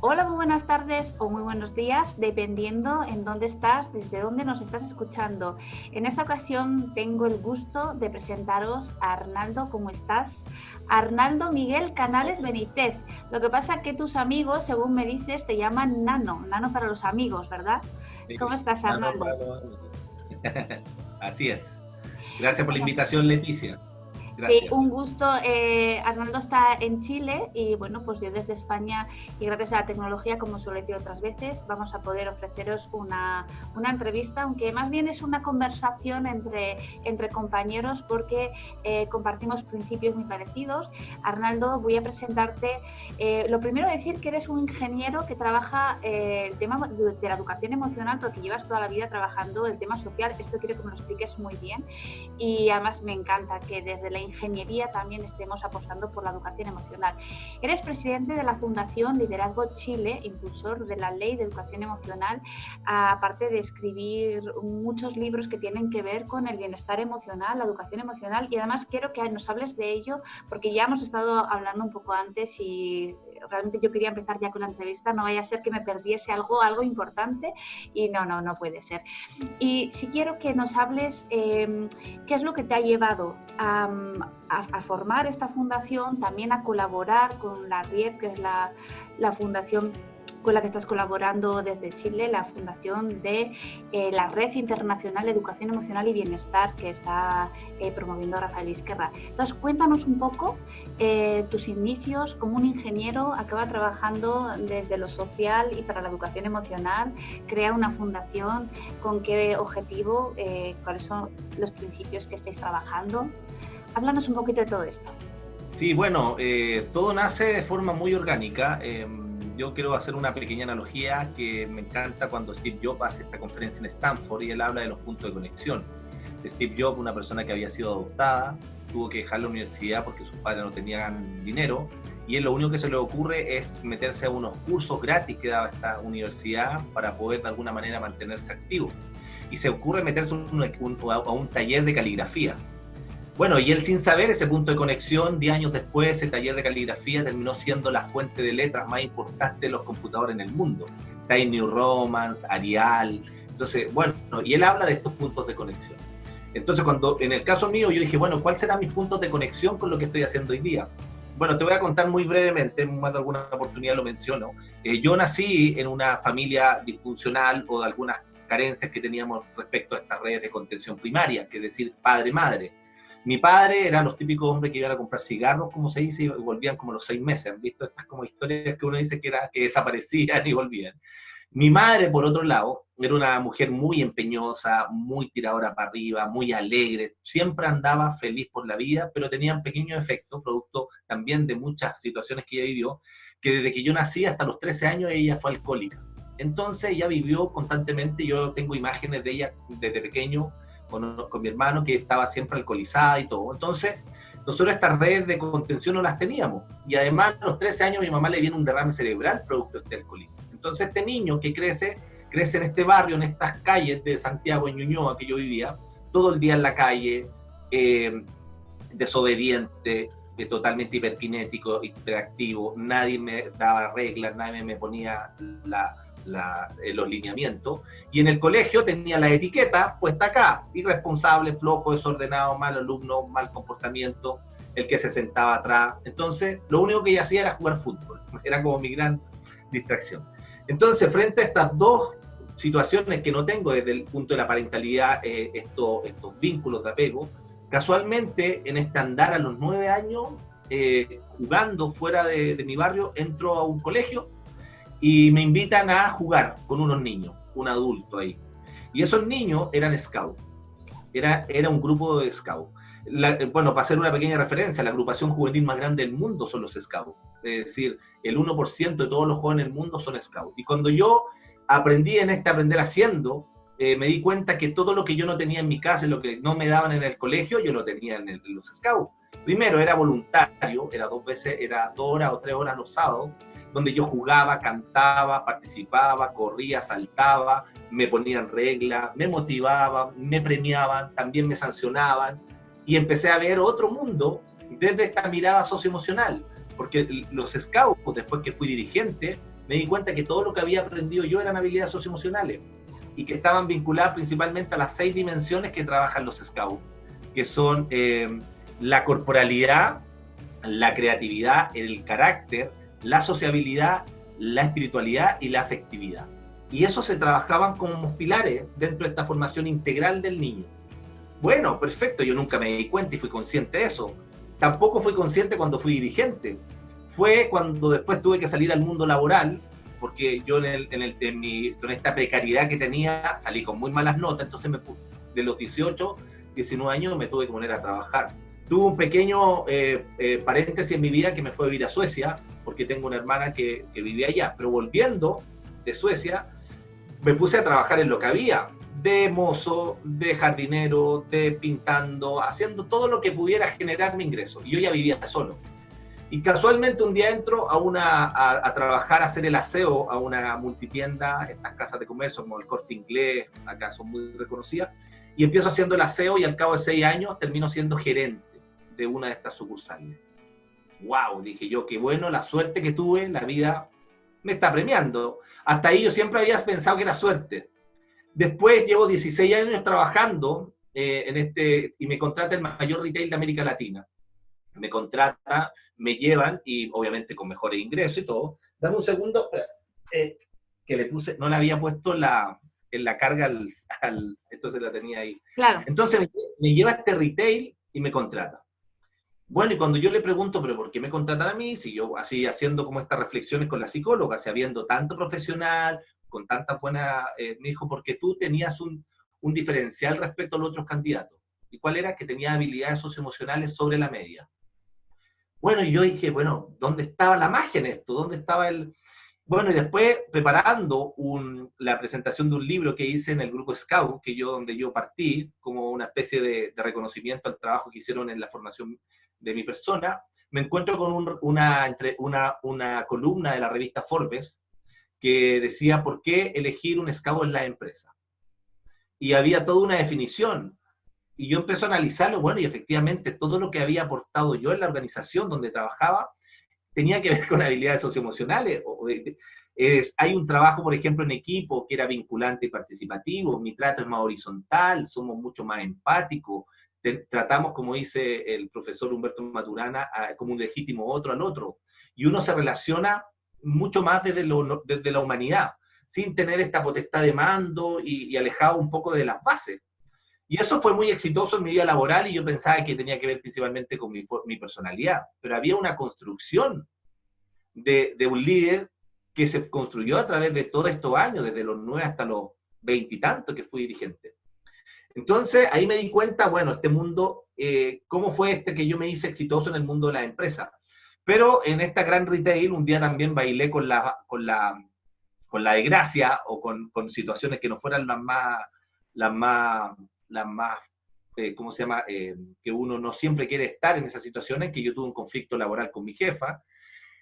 Hola, muy buenas tardes o muy buenos días, dependiendo en dónde estás, desde dónde nos estás escuchando. En esta ocasión tengo el gusto de presentaros a Arnaldo. ¿Cómo estás? Arnaldo Miguel Canales Benítez. Lo que pasa es que tus amigos, según me dices, te llaman Nano, Nano para los amigos, ¿verdad? ¿Cómo Sí, estás, mano Arnaldo? para Así es. Gracias por la invitación, Leticia. Sí, Gracias. un gusto. Arnaldo está en Chile y bueno, pues yo desde España y gracias a la tecnología, como suelo decir otras veces, vamos a poder ofreceros una entrevista, aunque más bien es una conversación entre compañeros porque compartimos principios muy parecidos. Arnaldo, voy a presentarte. Lo primero decir que eres un ingeniero que trabaja el tema de la educación emocional porque llevas toda la vida trabajando el tema social. Esto quiero que me lo expliques muy bien y además me encanta que desde la ingeniería también estemos apostando por la educación emocional. Eres presidente de la Fundación Liderazgo Chile, impulsor de la Ley de Educación Emocional, aparte de escribir muchos libros que tienen que ver con el bienestar emocional, la educación emocional, y además quiero que nos hables de ello porque ya hemos estado hablando un poco antes y realmente yo quería empezar ya con la entrevista, no vaya a ser que me perdiese algo importante y no puede ser. Y si quiero que nos hables qué es lo que te ha llevado a formar esta fundación, también a colaborar con la RIED, que es la fundación con la que estás colaborando desde Chile, la fundación de la Red Internacional de Educación Emocional y Bienestar que está promoviendo Rafael Izquierda. Entonces, cuéntanos un poco tus inicios como un ingeniero, acaba trabajando desde lo social y para la educación emocional, crea una fundación, con qué objetivo, cuáles son los principios que estáis trabajando. Háblanos un poquito de todo esto. Sí, bueno, todo nace de forma muy orgánica. Yo quiero hacer una pequeña analogía que me encanta cuando Steve Jobs hace esta conferencia en Stanford y él habla de los puntos de conexión. Steve Jobs, una persona que había sido adoptada, tuvo que dejar la universidad porque sus padres no tenían dinero y él lo único que se le ocurre es meterse a unos cursos gratis que daba esta universidad para poder de alguna manera mantenerse activo. Y se ocurre meterse a un taller de caligrafía. Bueno, y él sin saber ese punto de conexión, 10 años después, ese taller de caligrafía terminó siendo la fuente de letras más importante de los computadores en el mundo. Time New Romance, Arial. Entonces, bueno, y él habla de estos puntos de conexión. Entonces, cuando en el caso mío, yo dije, bueno, ¿cuáles serán mis puntos de conexión con lo que estoy haciendo hoy día? Bueno, te voy a contar muy brevemente, más de alguna oportunidad lo menciono. Yo nací en una familia disfuncional o de algunas carencias que teníamos respecto a estas redes de contención primaria, que es decir, padre-madre. Mi padre eran los típicos hombres que iban a comprar cigarros, como se dice, y volvían como los 6 meses. ¿Han visto estas como historias que uno dice que desaparecían y volvían? Mi madre, por otro lado, era una mujer muy empeñosa, muy tiradora para arriba, muy alegre, siempre andaba feliz por la vida, pero tenía un pequeño efecto, producto también de muchas situaciones que ella vivió, que desde que yo nací hasta los 13 años ella fue alcohólica. Entonces ella vivió constantemente, yo tengo imágenes de ella desde pequeño con mi hermano que estaba siempre alcoholizada y todo. Entonces, nosotros estas redes de contención no las teníamos. Y además, a los 13 años, mi mamá le viene un derrame cerebral producto de este alcoholismo. Entonces, este niño que crece en este barrio, en estas calles de Santiago, en Ñuñoa, que yo vivía, todo el día en la calle, desobediente, totalmente hiperkinético, hiperactivo, nadie me daba reglas, nadie me ponía los lineamientos, y en el colegio tenía la etiqueta puesta acá: irresponsable, flojo, desordenado, mal alumno, mal comportamiento, el que se sentaba atrás. Entonces, lo único que ella hacía era jugar fútbol, era como mi gran distracción. Entonces, frente a estas dos situaciones que no tengo desde el punto de la parentalidad, estos vínculos de apego, casualmente en este andar a los 9 años, jugando fuera de mi barrio, entro a un colegio y me invitan a jugar con unos niños, un adulto ahí. Y esos niños eran scouts, era un grupo de scouts. Bueno, para hacer una pequeña referencia, la agrupación juvenil más grande del mundo son los scouts. Es decir, el 1% de todos los jóvenes del mundo son scouts. Y cuando yo aprendí en este aprender haciendo, me di cuenta que todo lo que yo no tenía en mi casa, lo que no me daban en el colegio, yo lo tenía en los scouts. Primero, era voluntario, era 2 horas o 3 horas los sábados, donde yo jugaba, cantaba, participaba, corría, saltaba, me ponían reglas, me motivaban, me premiaban, también me sancionaban, y empecé a ver otro mundo desde esta mirada socioemocional, porque los scouts, después que fui dirigente, me di cuenta que todo lo que había aprendido yo eran habilidades socioemocionales y que estaban vinculadas principalmente a las 6 dimensiones que trabajan los scouts, que son la corporalidad, la creatividad, el carácter, la sociabilidad, la espiritualidad y la afectividad. Y eso se trabajaban como pilares dentro de esta formación integral del niño. Bueno, perfecto, yo nunca me di cuenta y fui consciente de eso. Tampoco fui consciente cuando fui dirigente. Fue cuando después tuve que salir al mundo laboral, porque yo con esta precariedad que tenía salí con muy malas notas, entonces de los 18, 19 años me tuve que poner a trabajar. Tuve un pequeño paréntesis en mi vida que me fue a vivir a Suecia, porque tengo una hermana que vivía allá, pero volviendo de Suecia, me puse a trabajar en lo que había, de mozo, de jardinero, de pintando, haciendo todo lo que pudiera generar mi ingreso. Y yo ya vivía solo. Y casualmente un día entro a trabajar, a hacer el aseo a una multitienda, estas casas de comercio como el Corte Inglés, acá son muy reconocidas, y empiezo haciendo el aseo y al cabo de 6 años termino siendo gerente de una de estas sucursales. ¡Wow! Dije yo, qué bueno, la suerte que tuve, la vida me está premiando. Hasta ahí yo siempre había pensado que era suerte. Después llevo 16 años trabajando y me contrata el mayor retail de América Latina. Me contrata, me llevan y obviamente con mejores ingresos y todo. Dame un segundo, que le puse, no le había puesto en la carga entonces la tenía ahí. Claro. Entonces me lleva a este retail y me contrata. Bueno, y cuando yo le pregunto, pero ¿por qué me contratan a mí? Si yo así haciendo como estas reflexiones con la psicóloga, sabiendo tanto profesional, con tantas buenas, me dijo, porque tú tenías un diferencial respecto a los otros candidatos. ¿Y cuál era? Que tenía habilidades socioemocionales sobre la media. Bueno, y yo dije, bueno, ¿dónde estaba la magia en esto? ¿Dónde estaba el...? Bueno, y después, preparando la presentación de un libro que hice en el grupo Scout, donde yo partí, como una especie de reconocimiento al trabajo que hicieron en la formación de mi persona, me encuentro con una columna de la revista Forbes que decía, ¿por qué elegir un Scout en la empresa? Y había toda una definición. Y yo empecé a analizarlo, bueno, y efectivamente todo lo que había aportado yo en la organización donde trabajaba tenía que ver con habilidades socioemocionales. Hay un trabajo, por ejemplo, en equipo que era vinculante y participativo, mi trato es más horizontal, somos mucho más empáticos, tratamos, como dice el profesor Humberto Maturana, como un legítimo otro al otro, y uno se relaciona mucho más desde la humanidad, sin tener esta potestad de mando y alejado un poco de las bases. Y eso fue muy exitoso en mi vida laboral y yo pensaba que tenía que ver principalmente con mi personalidad, pero había una construcción de un líder que se construyó a través de todos estos años, desde los 9 hasta los 20 y tantos que fui dirigente. Entonces ahí me di cuenta, bueno, este mundo, cómo fue que yo me hice exitoso en el mundo de la empresa. Pero en esta gran retail un día también bailé con la desgracia o con situaciones que no fueran las más ¿cómo se llama? Que uno no siempre quiere estar en esas situaciones, que yo tuve un conflicto laboral con mi jefa,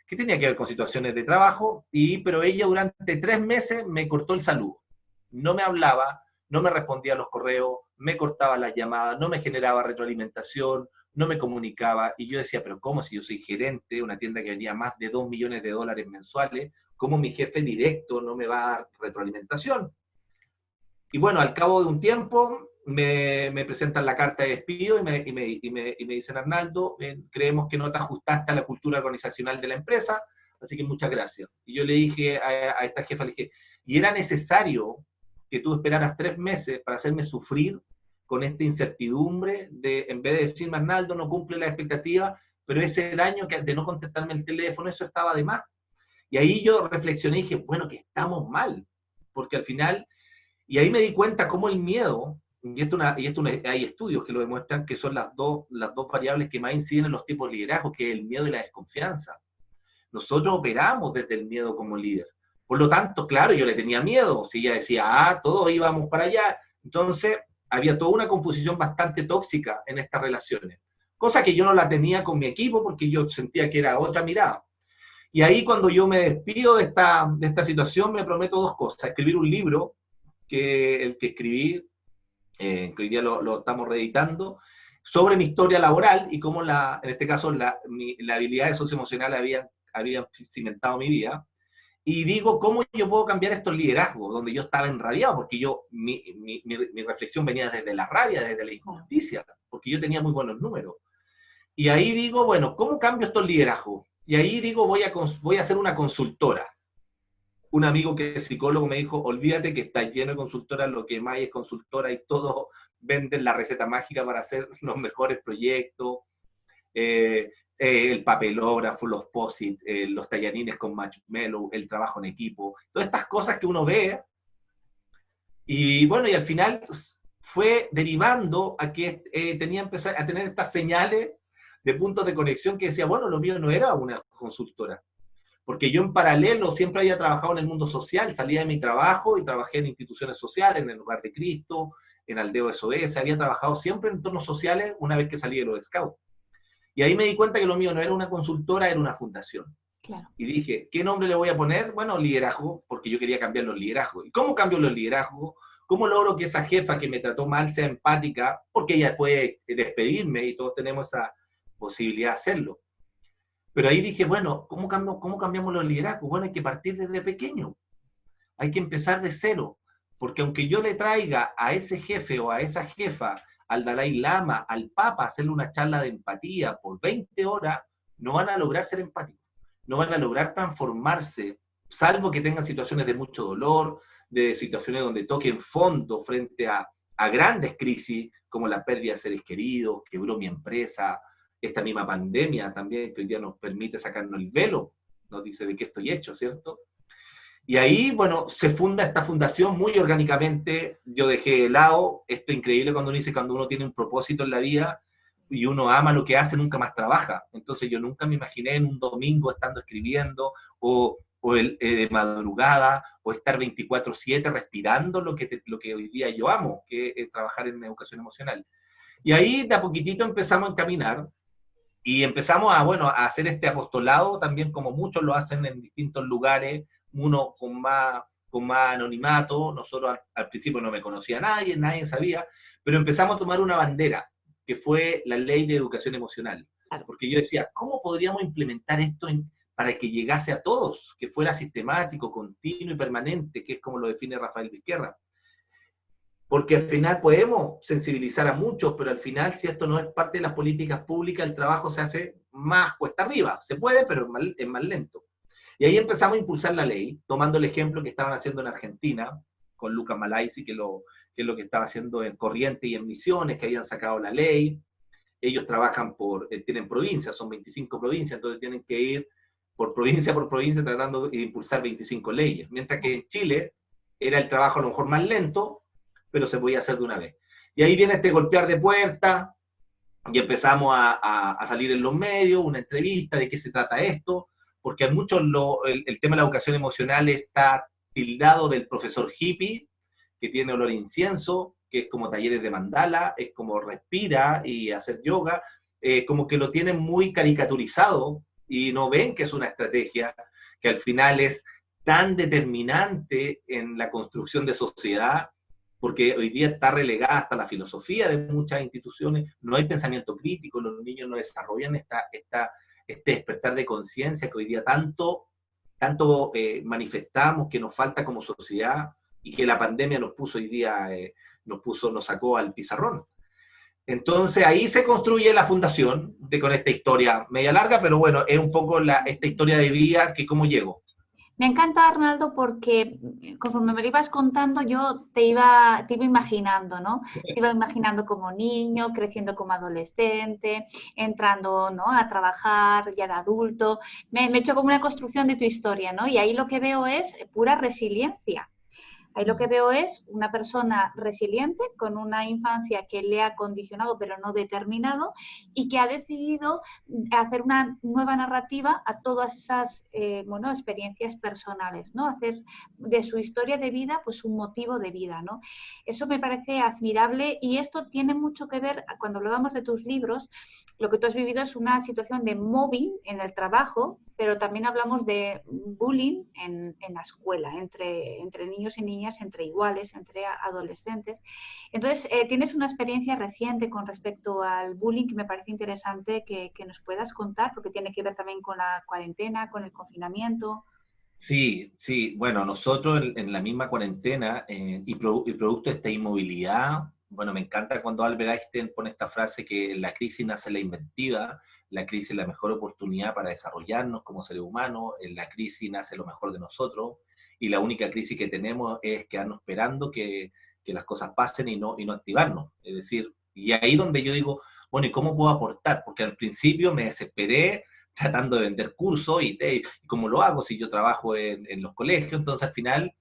que tenía que ver con situaciones de trabajo, pero ella durante 3 meses me cortó el saludo. No me hablaba, no me respondía a los correos, me cortaba las llamadas, no me generaba retroalimentación, no me comunicaba, y yo decía, pero ¿cómo si yo soy gerente de una tienda que vendía más de $2 millones mensuales? ¿Cómo mi jefe directo no me va a dar retroalimentación? Y bueno, al cabo de un tiempo me presentan la carta de despido y me dicen, Arnaldo, creemos que no te ajustaste a la cultura organizacional de la empresa, así que muchas gracias. Y yo le dije a esta jefa, le dije, y era necesario que tú esperaras 3 meses para hacerme sufrir con esta incertidumbre de, en vez de decirme, Arnaldo, no cumple la expectativa, pero ese daño de no contestarme el teléfono, eso estaba de más. Y ahí yo reflexioné y dije, bueno, que estamos mal, porque al final, y ahí me di cuenta cómo el miedo, hay estudios que lo demuestran, que son las dos variables que más inciden en los tipos de liderazgo, que es el miedo y la desconfianza. Nosotros operamos desde el miedo como líder. Por lo tanto, claro, yo le tenía miedo. Si ella decía, todos íbamos para allá. Entonces, había toda una composición bastante tóxica en estas relaciones. Cosa que yo no la tenía con mi equipo porque yo sentía que era otra mirada. Y ahí cuando yo me despido de esta situación, me prometo 2 cosas. Escribir un libro, el que escribí, que hoy día lo estamos reeditando, sobre mi historia laboral y cómo, en este caso, la habilidad socioemocional habían cimentado mi vida. y digo, ¿cómo yo puedo cambiar estos liderazgos? Donde yo estaba enrabiado, porque mi reflexión venía desde la rabia, desde la injusticia, porque yo tenía muy buenos números. Y ahí digo, bueno, ¿cómo cambio estos liderazgos? Y ahí digo, voy a hacer una consultora. Un amigo que es psicólogo me dijo, olvídate que está lleno de consultoras, lo que más hay es consultora y todos venden la receta mágica para hacer los mejores proyectos, el papelógrafo, los post-it, los tallarines con marshmallow, el trabajo en equipo, todas estas cosas que uno ve. Y bueno, y al final pues, fue derivando a que tenía empezar a tener estas señales de puntos de conexión que decía, bueno, lo mío no era una consultora, porque yo en paralelo siempre había trabajado en el mundo social, salía de mi trabajo y trabajé en instituciones sociales, en el Hogar de Cristo, en Aldeo SOS, había trabajado siempre en entornos sociales una vez que salí de los Scouts. Y ahí me di cuenta que lo mío no era una consultora, era una fundación. Claro. Y dije, ¿qué nombre le voy a poner? Bueno, liderazgo, porque yo quería cambiar los liderazgos. ¿Y cómo cambio los liderazgos? ¿Cómo logro que esa jefa que me trató mal sea empática? Porque ella puede despedirme y todos tenemos esa posibilidad de hacerlo. Pero ahí dije, bueno, ¿cómo cambiamos los liderazgos? Bueno, hay que partir desde pequeño. Hay que empezar de cero. Porque aunque yo le traiga a ese jefe o a esa jefa, al Dalai Lama, al Papa, hacerle una charla de empatía por 20 horas, no van a lograr ser empáticos. No van a lograr transformarse, salvo que tengan situaciones de mucho dolor, de situaciones donde toquen fondo frente a grandes crisis, como la pérdida de seres queridos, quebró mi empresa, esta misma pandemia también, que hoy día nos permite sacarnos el velo, nos dice de qué estoy hecho, ¿cierto? Y ahí, bueno, se funda esta fundación muy orgánicamente, yo dejé de lado, esto es increíble cuando uno dice, cuando uno tiene un propósito en la vida y uno ama lo que hace, nunca más trabaja. Entonces yo nunca me imaginé en un domingo estando escribiendo, de madrugada, o estar 24/7 respirando lo que hoy día yo amo, que es trabajar en educación emocional. Y ahí de a poquitito empezamos a encaminar, y empezamos a hacer este apostolado también como muchos lo hacen en distintos lugares, uno con más anonimato. Nosotros al principio no me conocía nadie sabía, pero empezamos a tomar una bandera, que fue la ley de educación emocional. Porque yo decía, ¿cómo podríamos implementar esto para que llegase a todos, que fuera sistemático, continuo y permanente, que es como lo define Rafael Vizquerra? Porque al final podemos sensibilizar a muchos, pero al final, si esto no es parte de las políticas públicas, el trabajo se hace más cuesta arriba. Se puede, pero es más lento. Y ahí empezamos a impulsar la ley, tomando el ejemplo que estaban haciendo en Argentina, con Lucas Malaisi, que es lo que estaba haciendo en Corrientes y en Misiones, que habían sacado la ley. Ellos trabajan tienen provincias, son 25 provincias, entonces tienen que ir por provincia tratando de impulsar 25 leyes. Mientras que en Chile era el trabajo a lo mejor más lento, pero se podía hacer de una vez. Y ahí viene este golpear de puerta, y empezamos a salir en los medios, una entrevista de qué se trata esto, porque a muchos el tema de la educación emocional está tildado del profesor hippie, que tiene olor a incienso, que es como talleres de mandala, es como respira y hacer yoga, como que lo tienen muy caricaturizado y no ven que es una estrategia que al final es tan determinante en la construcción de sociedad, porque hoy día está relegada hasta la filosofía de muchas instituciones, no hay pensamiento crítico, los niños no desarrollan este despertar de conciencia que hoy día tanto manifestamos que nos falta como sociedad, y que la pandemia nos puso hoy día, nos sacó al pizarrón. Entonces ahí se construye la fundación con esta historia media larga, pero bueno, es un poco esta historia de vida, que cómo llego. Me encanta, Arnaldo, porque conforme me lo ibas contando, yo te iba imaginando, ¿no? Te iba imaginando como niño, creciendo como adolescente, entrando, ¿no?, a trabajar ya de adulto. Me he hecho como una construcción de tu historia, ¿no? Y ahí lo que veo es pura resiliencia. Ahí lo que veo es una persona resiliente con una infancia que le ha condicionado pero no determinado, y que ha decidido hacer una nueva narrativa a todas esas experiencias personales, ¿no? Hacer de su historia de vida pues un motivo de vida, ¿no? Eso me parece admirable, y esto tiene mucho que ver, cuando hablamos de tus libros, lo que tú has vivido es una situación de mobbing en el trabajo, pero también hablamos de bullying en la escuela, entre niños y niñas, entre iguales, entre adolescentes. Entonces, tienes una experiencia reciente con respecto al bullying que me parece interesante que nos puedas contar, porque tiene que ver también con la cuarentena, con el confinamiento. Sí, sí, bueno, nosotros en la misma cuarentena y producto de esta inmovilidad, bueno, me encanta cuando Albert Einstein pone esta frase que en la crisis nace la inventiva, la crisis es la mejor oportunidad para desarrollarnos como seres humanos, en la crisis nace lo mejor de nosotros y la única crisis que tenemos es quedarnos esperando que las cosas pasen y no activarnos. Es decir, y ahí donde yo digo, bueno, ¿y cómo puedo aportar? Porque al principio me desesperé tratando de vender cursos y cómo lo hago si yo trabajo en los colegios. Entonces, al final,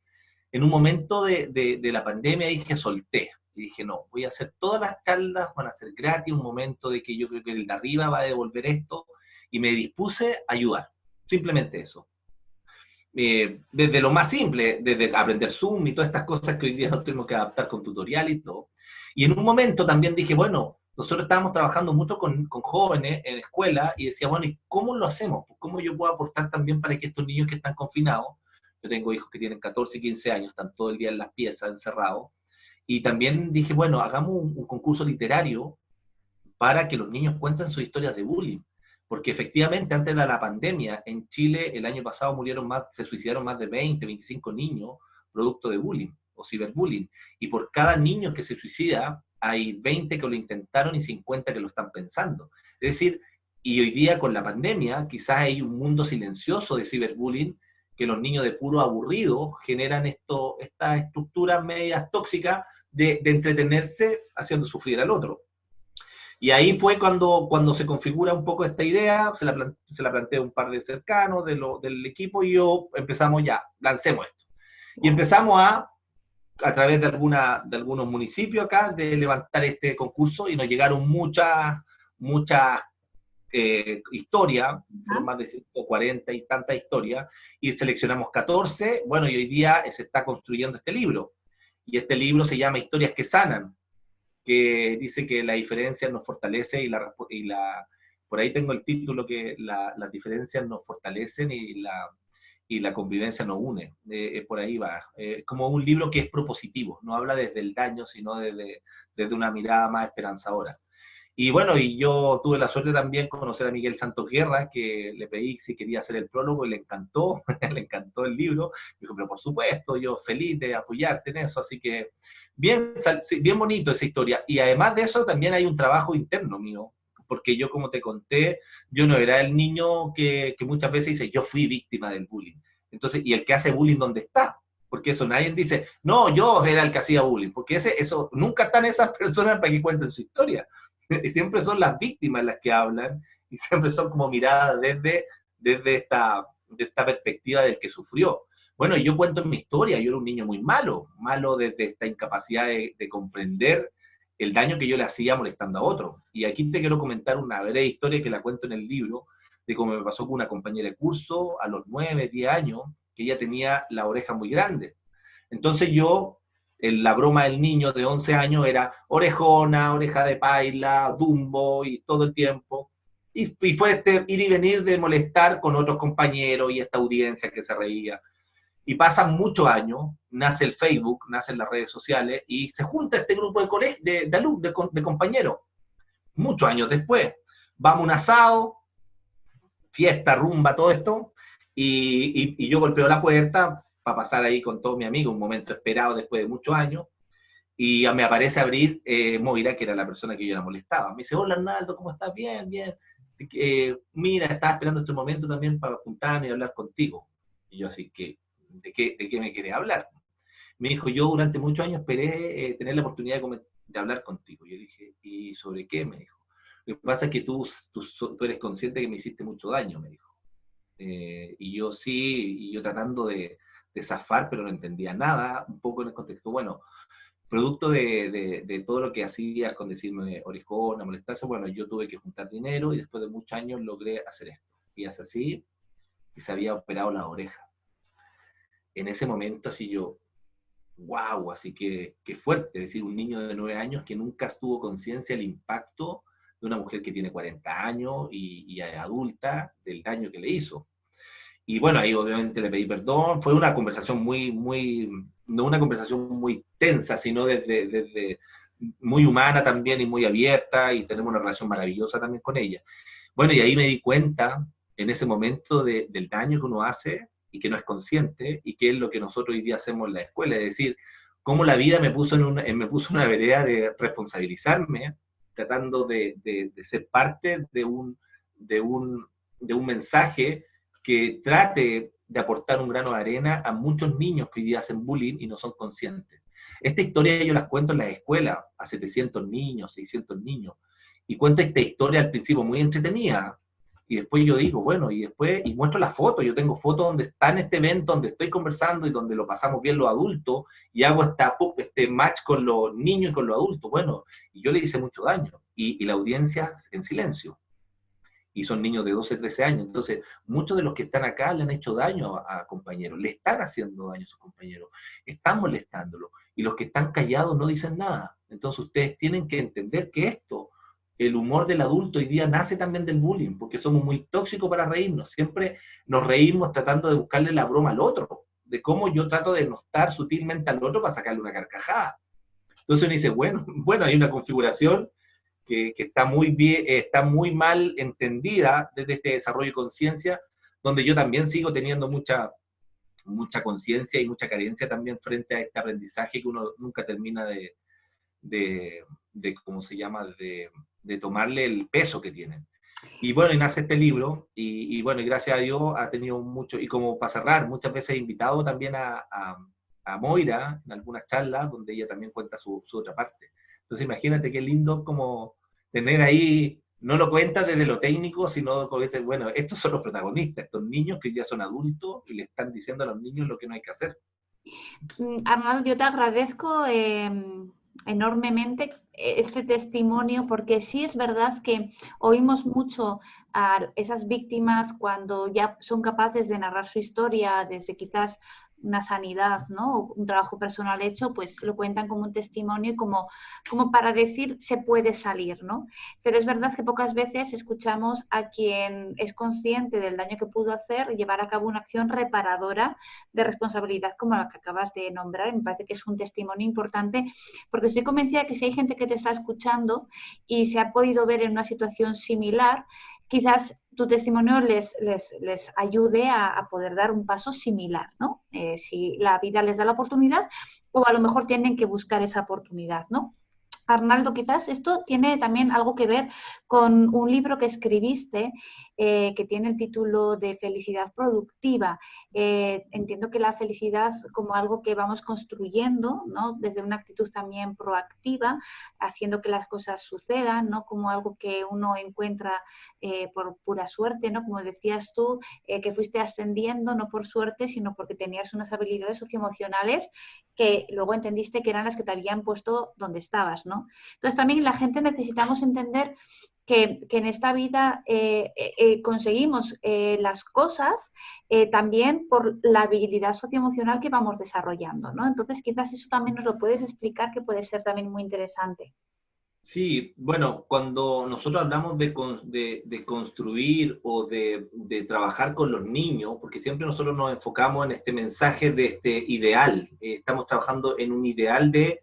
en un momento de la pandemia dije, solté. Y dije, no, voy a hacer todas las charlas, van a ser gratis, un momento de que yo creo que el de arriba va a devolver esto, y me dispuse a ayudar. Simplemente eso. Desde lo más simple, desde aprender Zoom y todas estas cosas que hoy día nos tenemos que adaptar con tutorial y todo. Y en un momento también dije, bueno, nosotros estábamos trabajando mucho con jóvenes en escuela y decía, bueno, ¿y cómo lo hacemos? ¿Cómo yo puedo aportar también para que estos niños que están confinados, yo tengo hijos que tienen 14 y 15 años, están todo el día en las piezas, encerrados, y también dije, bueno, hagamos un concurso literario para que los niños cuenten sus historias de bullying. Porque efectivamente, antes de la pandemia, en Chile el año pasado se suicidaron más de 20, 25 niños producto de bullying o ciberbullying. Y por cada niño que se suicida, hay 20 que lo intentaron y 50 que lo están pensando. Es decir, y hoy día con la pandemia, quizás hay un mundo silencioso de ciberbullying que los niños de puro aburrido generan estas estructuras medias tóxicas de entretenerse haciendo sufrir al otro. Y ahí fue cuando se configura un poco esta idea, se la planteé a un par de cercanos del equipo y yo empezamos ya, lancemos esto. Y empezamos a través de algunos municipios acá, de levantar este concurso y nos llegaron muchas historias, fueron más de 140 y tantas historias, y seleccionamos 14, bueno, y hoy día se está construyendo este libro. Y este libro se llama Historias que Sanan, que dice que la diferencia nos fortalece por ahí tengo el título que las diferencias nos fortalecen y la convivencia nos une. Por ahí va. Como un libro que es propositivo, no habla desde el daño, sino desde una mirada más esperanzadora. Y bueno, y yo tuve la suerte también de conocer a Miguel Santos Guerra, que le pedí si quería hacer el prólogo y le encantó, le encantó el libro. Dijo, pero por supuesto, yo feliz de apoyarte en eso. Así que bien, bien bonito esa historia. Y además de eso, también hay un trabajo interno mío, porque yo, como te conté, yo no era el niño que muchas veces dice, yo fui víctima del bullying. Entonces, ¿y el que hace bullying dónde está? Porque eso nadie dice, no, yo era el que hacía bullying, porque eso nunca están esas personas para que cuenten su historia. Y siempre son las víctimas las que hablan y siempre son como miradas desde esta perspectiva del que sufrió. Bueno, yo cuento en mi historia, yo era un niño muy malo desde esta incapacidad de comprender el daño que yo le hacía molestando a otro. Y aquí te quiero comentar una breve historia que la cuento en el libro, de cómo me pasó con una compañera de curso a los 9, 10 años, que ella tenía la oreja muy grande. Entonces yo, la broma del niño de 11 años era orejona, oreja de paila, Dumbo y todo el tiempo. Y fue este ir y venir de molestar con otros compañeros y esta audiencia que se reía. Y pasan muchos años, nace el Facebook, nacen las redes sociales y se junta este grupo de compañeros. Muchos años después, vamos a un asado, fiesta, rumba, todo esto, y yo golpeo la puerta para pasar ahí con todos mis amigos, un momento esperado después de muchos años, y me aparece abrir Moira, que era la persona que yo la molestaba. Me dice, hola Arnaldo, ¿cómo estás? Bien, bien. Mira, estaba esperando este momento también para juntarme y hablar contigo. Y yo así que, ¿de qué me querés hablar? Me dijo, yo durante muchos años esperé tener la oportunidad de hablar contigo. Yo dije, ¿y sobre qué? Me dijo. Lo que pasa es que tú eres consciente que me hiciste mucho daño, me dijo. Y yo sí, y yo tratando de zafar, pero no entendía nada, un poco en el contexto. Bueno, producto de todo lo que hacía con decirme orejona, molestarse, bueno, yo tuve que juntar dinero y después de muchos años logré hacer esto. Y es así, y se había operado la oreja. En ese momento, así yo, wow, así que fuerte, es decir, un niño de 9 años que nunca tuvo conciencia del impacto de una mujer que tiene 40 años y es adulta, del daño que le hizo. Y bueno, ahí obviamente le pedí perdón, fue una conversación no una conversación muy tensa, sino desde muy humana también y muy abierta, y tenemos una relación maravillosa también con ella. Bueno, y ahí me di cuenta en ese momento del daño que uno hace y que no es consciente, y que es lo que nosotros hoy día hacemos en la escuela, es decir, cómo la vida me puso me puso en una vereda de responsabilizarme, tratando de ser parte de un, de un mensaje que trate de aportar un grano de arena a muchos niños que hoy día hacen bullying y no son conscientes. Esta historia yo las cuento en las escuelas, a 700 niños, 600 niños, y cuento esta historia al principio muy entretenida, y después yo digo, bueno, y muestro las fotos, yo tengo fotos donde está en este evento, donde estoy conversando y donde lo pasamos bien los adultos, y hago este match con los niños y con los adultos, bueno, y yo le hice mucho daño, y la audiencia en silencio, y son niños de 12, 13 años, entonces muchos de los que están acá le han hecho daño a compañeros, le están haciendo daño a sus compañeros, están molestándolo, y los que están callados no dicen nada, entonces ustedes tienen que entender que esto, el humor del adulto hoy día nace también del bullying, porque somos muy tóxicos para reírnos, siempre nos reímos tratando de buscarle la broma al otro, de cómo yo trato de notar sutilmente al otro para sacarle una carcajada. Entonces uno dice, bueno, hay una configuración que está muy bien, está muy mal entendida desde este desarrollo de conciencia, donde yo también sigo teniendo mucha conciencia y mucha carencia también frente a este aprendizaje que uno nunca termina de ¿cómo se llama?, de tomarle el peso que tienen. Y bueno, y nace este libro, y bueno, y gracias a Dios ha tenido mucho, y como para cerrar, muchas veces he invitado también a Moira en algunas charlas, donde ella también cuenta su otra parte. Entonces imagínate qué lindo como tener ahí, no lo cuenta desde lo técnico, sino, bueno, estos son los protagonistas, estos niños que ya son adultos y le están diciendo a los niños lo que no hay que hacer. Arnaldo, yo te agradezco enormemente este testimonio, porque sí es verdad que oímos mucho a esas víctimas cuando ya son capaces de narrar su historia desde quizás una sanidad, ¿no? O un trabajo personal hecho, pues lo cuentan como un testimonio y como para decir se puede salir, ¿no? Pero es verdad que pocas veces escuchamos a quien es consciente del daño que pudo hacer llevar a cabo una acción reparadora de responsabilidad como la que acabas de nombrar. Me parece que es un testimonio importante, porque estoy convencida de que si hay gente que te está escuchando y se ha podido ver en una situación similar, quizás tu testimonio les ayude a poder dar un paso similar, ¿no? Si la vida les da la oportunidad, o a lo mejor tienen que buscar esa oportunidad, ¿no? Arnaldo, quizás esto tiene también algo que ver con un libro que escribiste que tiene el título de Felicidad Productiva. Entiendo que la felicidad como algo que vamos construyendo, ¿no? Desde una actitud también proactiva, haciendo que las cosas sucedan, ¿no? Como algo que uno encuentra por pura suerte, ¿no? Como decías tú, que fuiste ascendiendo no por suerte, sino porque tenías unas habilidades socioemocionales que luego entendiste que eran las que te habían puesto donde estabas, ¿no? Entonces también la gente necesitamos entender que en esta vida conseguimos las cosas también por la habilidad socioemocional que vamos desarrollando, ¿no? Entonces quizás eso también nos lo puedes explicar, que puede ser también muy interesante. Sí, bueno, cuando nosotros hablamos de construir o de trabajar con los niños, porque siempre nosotros nos enfocamos en este mensaje de este ideal, estamos trabajando en un ideal de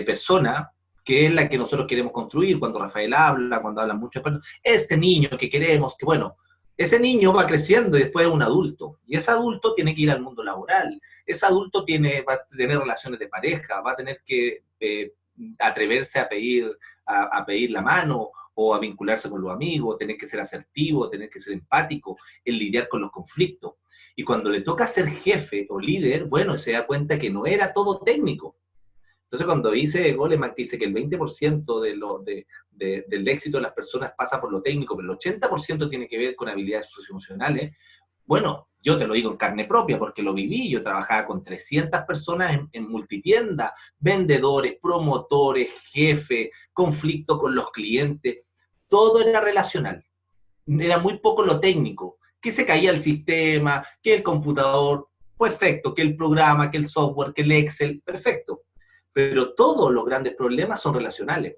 persona, que es la que nosotros queremos construir, cuando Rafael habla, cuando hablan muchas personas, este niño que queremos, que bueno, ese niño va creciendo y después es un adulto, y ese adulto tiene que ir al mundo laboral, ese adulto va a tener relaciones de pareja, va a tener que atreverse a pedir la mano o a vincularse con los amigos, tener que ser asertivo, tener que ser empático, en lidiar con los conflictos. Y cuando le toca ser jefe o líder, bueno, se da cuenta que no era todo técnico. Entonces, cuando dice Goleman, que dice que el 20% del éxito de las personas pasa por lo técnico, pero el 80% tiene que ver con habilidades socioemocionales, bueno, yo te lo digo en carne propia, porque lo viví. Yo trabajaba con 300 personas en multitienda, vendedores, promotores, jefes, conflicto con los clientes, todo era relacional. Era muy poco lo técnico, que se caía el sistema, que el computador, perfecto, que el programa, que el software, que el Excel, perfecto. Pero todos los grandes problemas son relacionales.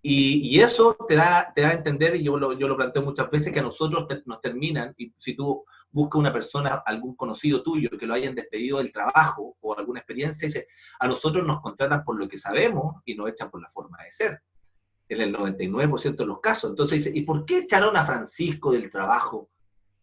Y eso te da a entender, y yo lo planteo muchas veces, que a nosotros nos terminan, y si tú buscas una persona, algún conocido tuyo, que lo hayan despedido del trabajo o alguna experiencia, dice, a nosotros nos contratan por lo que sabemos y nos echan por la forma de ser, en el 99% de los casos. Entonces dice, ¿y por qué echaron a Francisco del trabajo?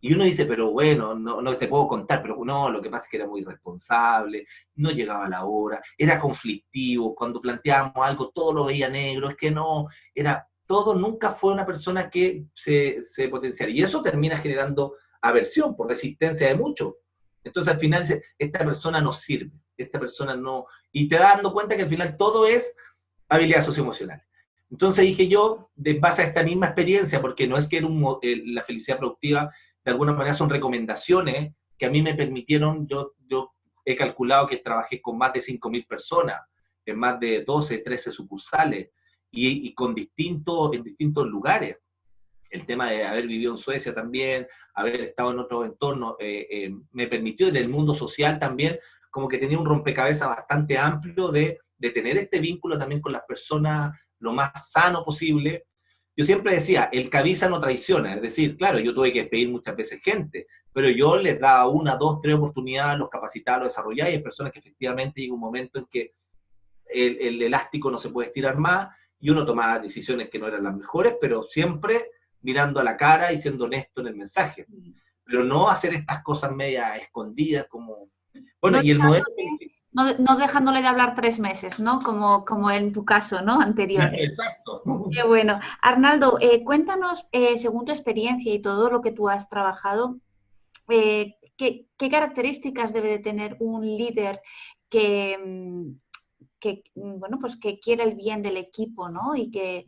Y uno dice, pero bueno, no te puedo contar, pero no, lo que pasa es que era muy irresponsable, no llegaba a la hora, era conflictivo, cuando planteábamos algo todo lo veía negro, es que no, era todo, nunca fue una persona que se potenciara. Y eso termina generando aversión por resistencia de muchos. Entonces al final dice, esta persona no sirve, esta persona no... Y te das dando cuenta que al final todo es habilidad socioemocional. Entonces dije yo, de base a esta misma experiencia, porque no es que era la felicidad productiva, de alguna manera son recomendaciones que a mí me permitieron, yo he calculado que trabajé con más de 5.000 personas, en más de 12, 13 sucursales, y con en distintos lugares. El tema de haber vivido en Suecia también, haber estado en otro entorno, me permitió, desde el mundo social también, como que tenía un rompecabezas bastante amplio de tener este vínculo también con las personas lo más sano posible. Yo siempre decía, el que avisa no traiciona, es decir, claro, yo tuve que pedir muchas veces gente, pero yo les daba 1, 2, 3 oportunidades, los capacitaba, los desarrollaba, y hay personas que efectivamente llega un momento en que el elástico no se puede estirar más, y uno tomaba decisiones que no eran las mejores, pero siempre mirando a la cara y siendo honesto en el mensaje. Pero no hacer estas cosas media escondidas como... Bueno, No y el modelo... no dejándole de hablar 3 meses, ¿no? Como en tu caso, ¿no? Anterior. Exacto. Qué bueno. Arnaldo, cuéntanos, según tu experiencia y todo lo que tú has trabajado, ¿qué características debe de tener un líder bueno, pues que quiere el bien del equipo, ¿no? Y que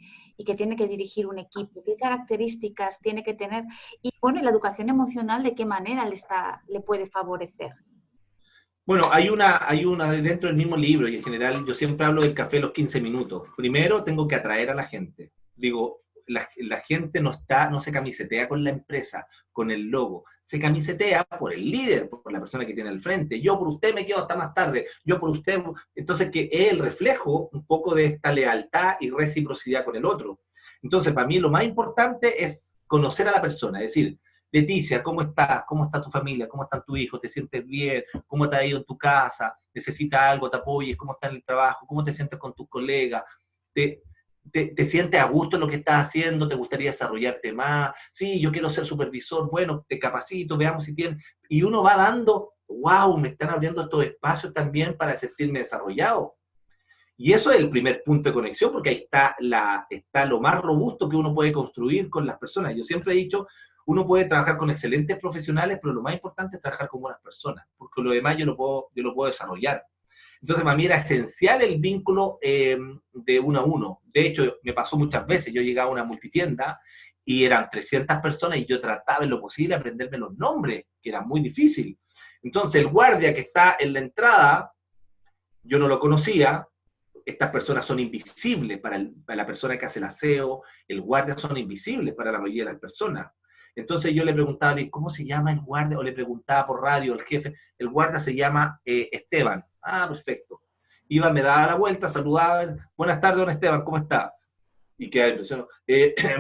tiene que dirigir un equipo? ¿Qué características tiene que tener? Y bueno, la educación emocional, ¿de qué manera le puede favorecer? Bueno, hay una dentro del mismo libro, y en general yo siempre hablo del café los 15 minutos. Primero tengo que atraer a la gente. Digo, la gente no se camisetea con la empresa, con el logo. Se camisetea por el líder, por la persona que tiene al frente. Yo por usted me quedo hasta más tarde. Yo por usted. Entonces, que es el reflejo un poco de esta lealtad y reciprocidad con el otro. Entonces, para mí lo más importante es conocer a la persona, es decir, Leticia, ¿cómo estás? ¿Cómo está tu familia? ¿Cómo están tus hijos? ¿Te sientes bien? ¿Cómo te ha ido en tu casa? ¿Necesitas algo? ¿Te apoyes? ¿Cómo está en el trabajo? ¿Cómo te sientes con tus colegas? ¿Te sientes a gusto en lo que estás haciendo? ¿Te gustaría desarrollarte más? Sí, yo quiero ser supervisor. Bueno, te capacito, veamos si tienes... Y uno va dando, wow, me están abriendo estos espacios también para sentirme desarrollado. Y eso es el primer punto de conexión, porque ahí está lo más robusto que uno puede construir con las personas. Yo siempre he dicho, uno puede trabajar con excelentes profesionales, pero lo más importante es trabajar con buenas personas, porque lo demás yo lo puedo desarrollar. Entonces, para mí era esencial el vínculo de uno a uno. De hecho, me pasó muchas veces, yo llegaba a una multitienda y eran 300 personas y yo trataba en lo posible de aprenderme los nombres, que era muy difícil. Entonces, el guardia que está en la entrada, yo no lo conocía. Estas personas son invisibles para la persona que hace el aseo, el guardia son invisibles para la mayoría de las personas. Entonces yo le preguntaba, ¿cómo se llama el guardia? O le preguntaba por radio al jefe, el guardia se llama Esteban. Ah, perfecto. Iba, me daba la vuelta, saludaba, buenas tardes, don Esteban, ¿cómo está? Y quedaba impresionado.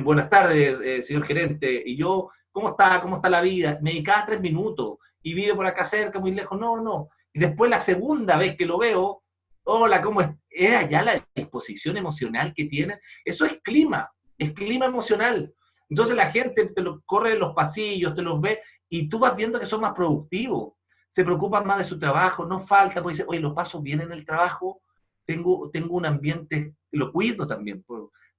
Buenas tardes, señor gerente. Y yo, ¿cómo está? ¿Cómo está la vida? Me dedicaba 3 minutos. Y vive por acá cerca, muy lejos. No. Y después la segunda vez que lo veo, hola, ¿cómo es? Es ya la disposición emocional que tienen. Eso es clima emocional. Entonces la gente te lo corre en los pasillos, te los ve, y tú vas viendo que son más productivos, se preocupan más de su trabajo, no falta, porque dicen, oye, lo paso bien en el trabajo, tengo un ambiente, lo cuido también,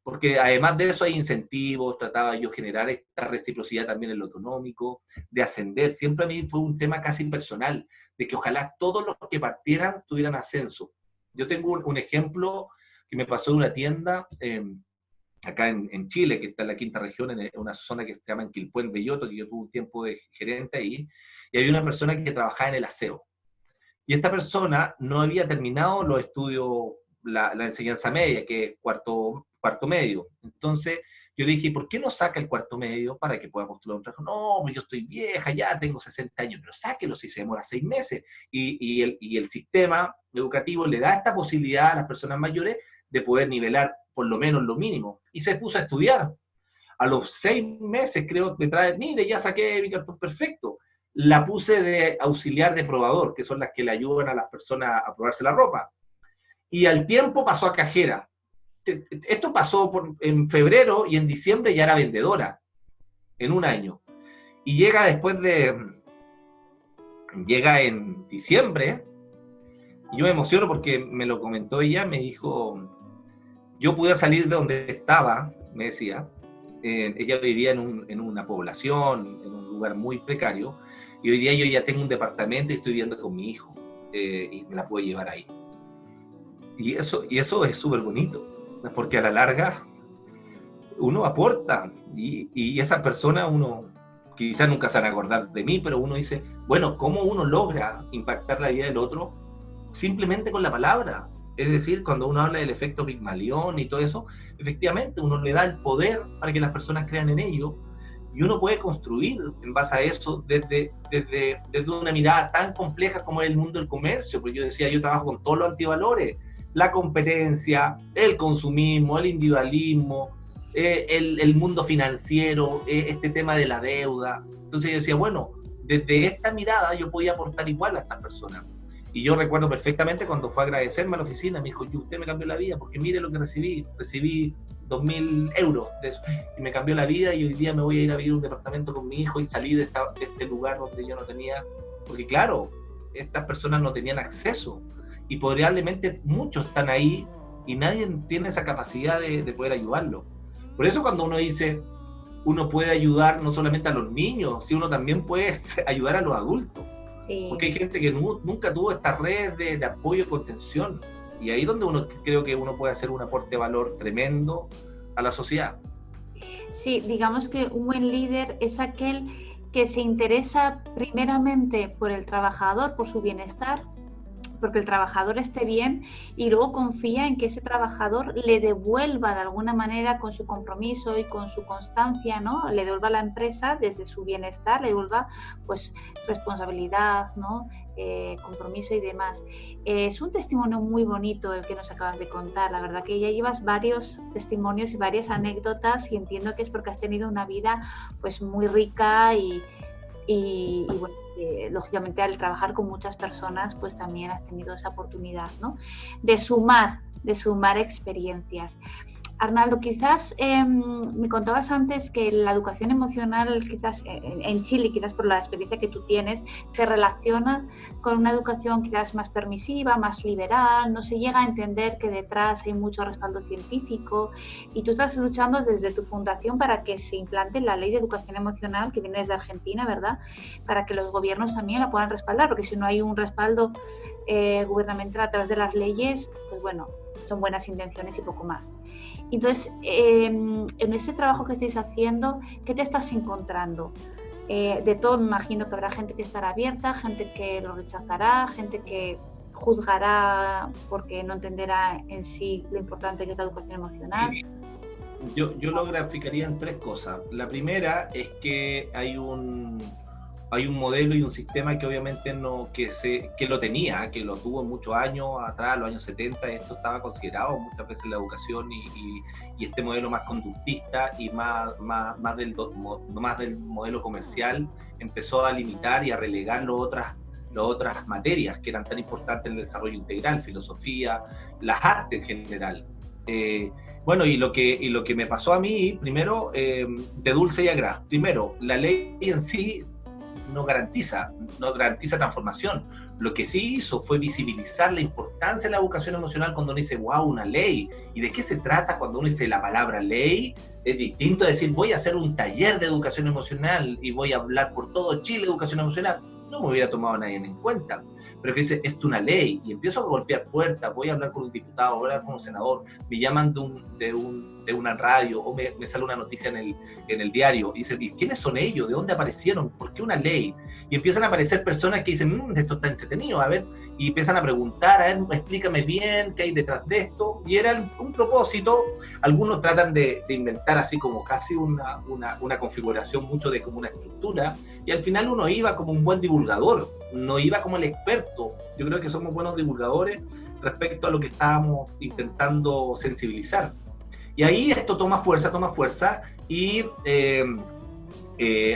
porque además de eso hay incentivos, trataba yo de generar esta reciprocidad también en lo económico, de ascender, siempre a mí fue un tema casi personal, de que ojalá todos los que partieran tuvieran ascenso. Yo tengo un ejemplo que me pasó de una tienda acá en Chile, que está en la quinta región, en una zona que se llama Quilpué, en Belloto, que yo tuve un tiempo de gerente ahí, y había una persona que trabajaba en el aseo. Y esta persona no había terminado los estudios, la enseñanza media, que es cuarto medio. Entonces yo dije, ¿por qué no saca el cuarto medio para que pueda postular un trabajo? No, pues yo estoy vieja, ya tengo 60 años, pero sáquelo si se demora 6 meses. Y el sistema educativo le da esta posibilidad a las personas mayores de poder nivelar por lo menos lo mínimo. Y se puso a estudiar. A los 6 meses, creo, me trae, mire, ya saqué mi cartón perfecto. La puse de auxiliar de probador, que son las que le ayudan a las personas a probarse la ropa. Y al tiempo pasó a cajera. Esto pasó en febrero, y en diciembre ya era vendedora, en un año. Y llega en diciembre, y yo me emociono porque me lo comentó ella, me dijo, yo pude salir de donde estaba, me decía, ella vivía en una población, en un lugar muy precario, y hoy día yo ya tengo un departamento y estoy viviendo con mi hijo, y me la puedo llevar ahí. Y eso es súper bonito, porque a la larga uno aporta, y esa persona, uno quizás nunca se van a acordar de mí, pero uno dice, bueno, ¿cómo uno logra impactar la vida del otro? Simplemente con la palabra. Es decir, cuando uno habla del efecto Pigmalión y todo eso, efectivamente uno le da el poder para que las personas crean en ello, y uno puede construir en base a eso desde una mirada tan compleja como es el mundo del comercio. Porque yo decía, yo trabajo con todos los antivalores, la competencia, el consumismo, el individualismo, el mundo financiero, este tema de la deuda. Entonces yo decía, bueno, desde esta mirada yo podía aportar igual a estas personas. Y yo recuerdo perfectamente cuando fue a agradecerme a la oficina, me dijo, usted me cambió la vida, porque mire lo que recibí 2.000 euros de eso, y me cambió la vida, y hoy día me voy a ir a vivir un departamento con mi hijo y salí de este lugar donde yo no tenía, porque claro, estas personas no tenían acceso, y probablemente muchos están ahí, y nadie tiene esa capacidad de poder ayudarlo. Por eso cuando uno dice, uno puede ayudar no solamente a los niños, sino uno también puede ayudar a los adultos. Sí. Porque hay gente que nunca tuvo esta red de apoyo y contención, y ahí es donde uno creo que uno puede hacer un aporte de valor tremendo a la sociedad. Sí, digamos que un buen líder es aquel que se interesa primeramente por el trabajador, por su bienestar, porque el trabajador esté bien, y luego confía en que ese trabajador le devuelva de alguna manera con su compromiso y con su constancia, ¿no? Le devuelva a la empresa desde su bienestar, le devuelva pues responsabilidad, ¿no? Compromiso y demás. Es un testimonio muy bonito el que nos acabas de contar, la verdad que ya llevas varios testimonios y varias anécdotas, y entiendo que es porque has tenido una vida pues muy rica y bueno, lógicamente al trabajar con muchas personas pues también has tenido esa oportunidad, ¿no? de sumar experiencias. Arnaldo, quizás me contabas antes que la educación emocional quizás en Chile, quizás por la experiencia que tú tienes, se relaciona con una educación quizás más permisiva, más liberal, no se llega a entender que detrás hay mucho respaldo científico, y tú estás luchando desde tu fundación para que se implante la ley de educación emocional que viene desde Argentina, ¿verdad? Para que los gobiernos también la puedan respaldar, porque si no hay un respaldo gubernamental a través de las leyes, pues bueno, son buenas intenciones y poco más. Entonces, en ese trabajo que estáis haciendo, ¿qué te estás encontrando? De todo me imagino que habrá gente que estará abierta, gente que lo rechazará, gente que juzgará porque no entenderá en sí lo importante que es la educación emocional. Yo lo graficaría en tres cosas. La primera es que hay un modelo y un sistema que obviamente que lo tenía, que lo tuvo muchos años atrás, los años 70, esto estaba considerado muchas veces la educación, y este modelo más conductista y más del modelo comercial empezó a limitar y a relegar las otras materias que eran tan importantes en el desarrollo integral, filosofía, las artes en general. Bueno, y lo que me pasó a mí, primero, de dulce y a gras. Primero, la ley en sí no garantiza transformación. Lo que sí hizo fue visibilizar la importancia de la educación emocional cuando uno dice, wow, una ley. ¿Y de qué se trata cuando uno dice la palabra ley? Es distinto a decir, voy a hacer un taller de educación emocional y voy a hablar por todo Chile de educación emocional. No me hubiera tomado a nadie en cuenta. Pero que dice, esto es una ley, y empiezo a golpear puertas, voy a hablar con un diputado, voy a hablar con un senador, me llaman de una radio, o me sale una noticia en el diario, y dicen, ¿quiénes son ellos? ¿De dónde aparecieron? ¿Por qué una ley? Y empiezan a aparecer personas que dicen, esto está entretenido, a ver, y empiezan a preguntar, a ver, explícame bien qué hay detrás de esto, y era un propósito. Algunos tratan de inventar así como casi una configuración mucho de como una estructura, y al final uno iba como un buen divulgador, no iba como el experto. Yo creo que somos buenos divulgadores respecto a lo que estábamos intentando sensibilizar. Y ahí esto toma fuerza, y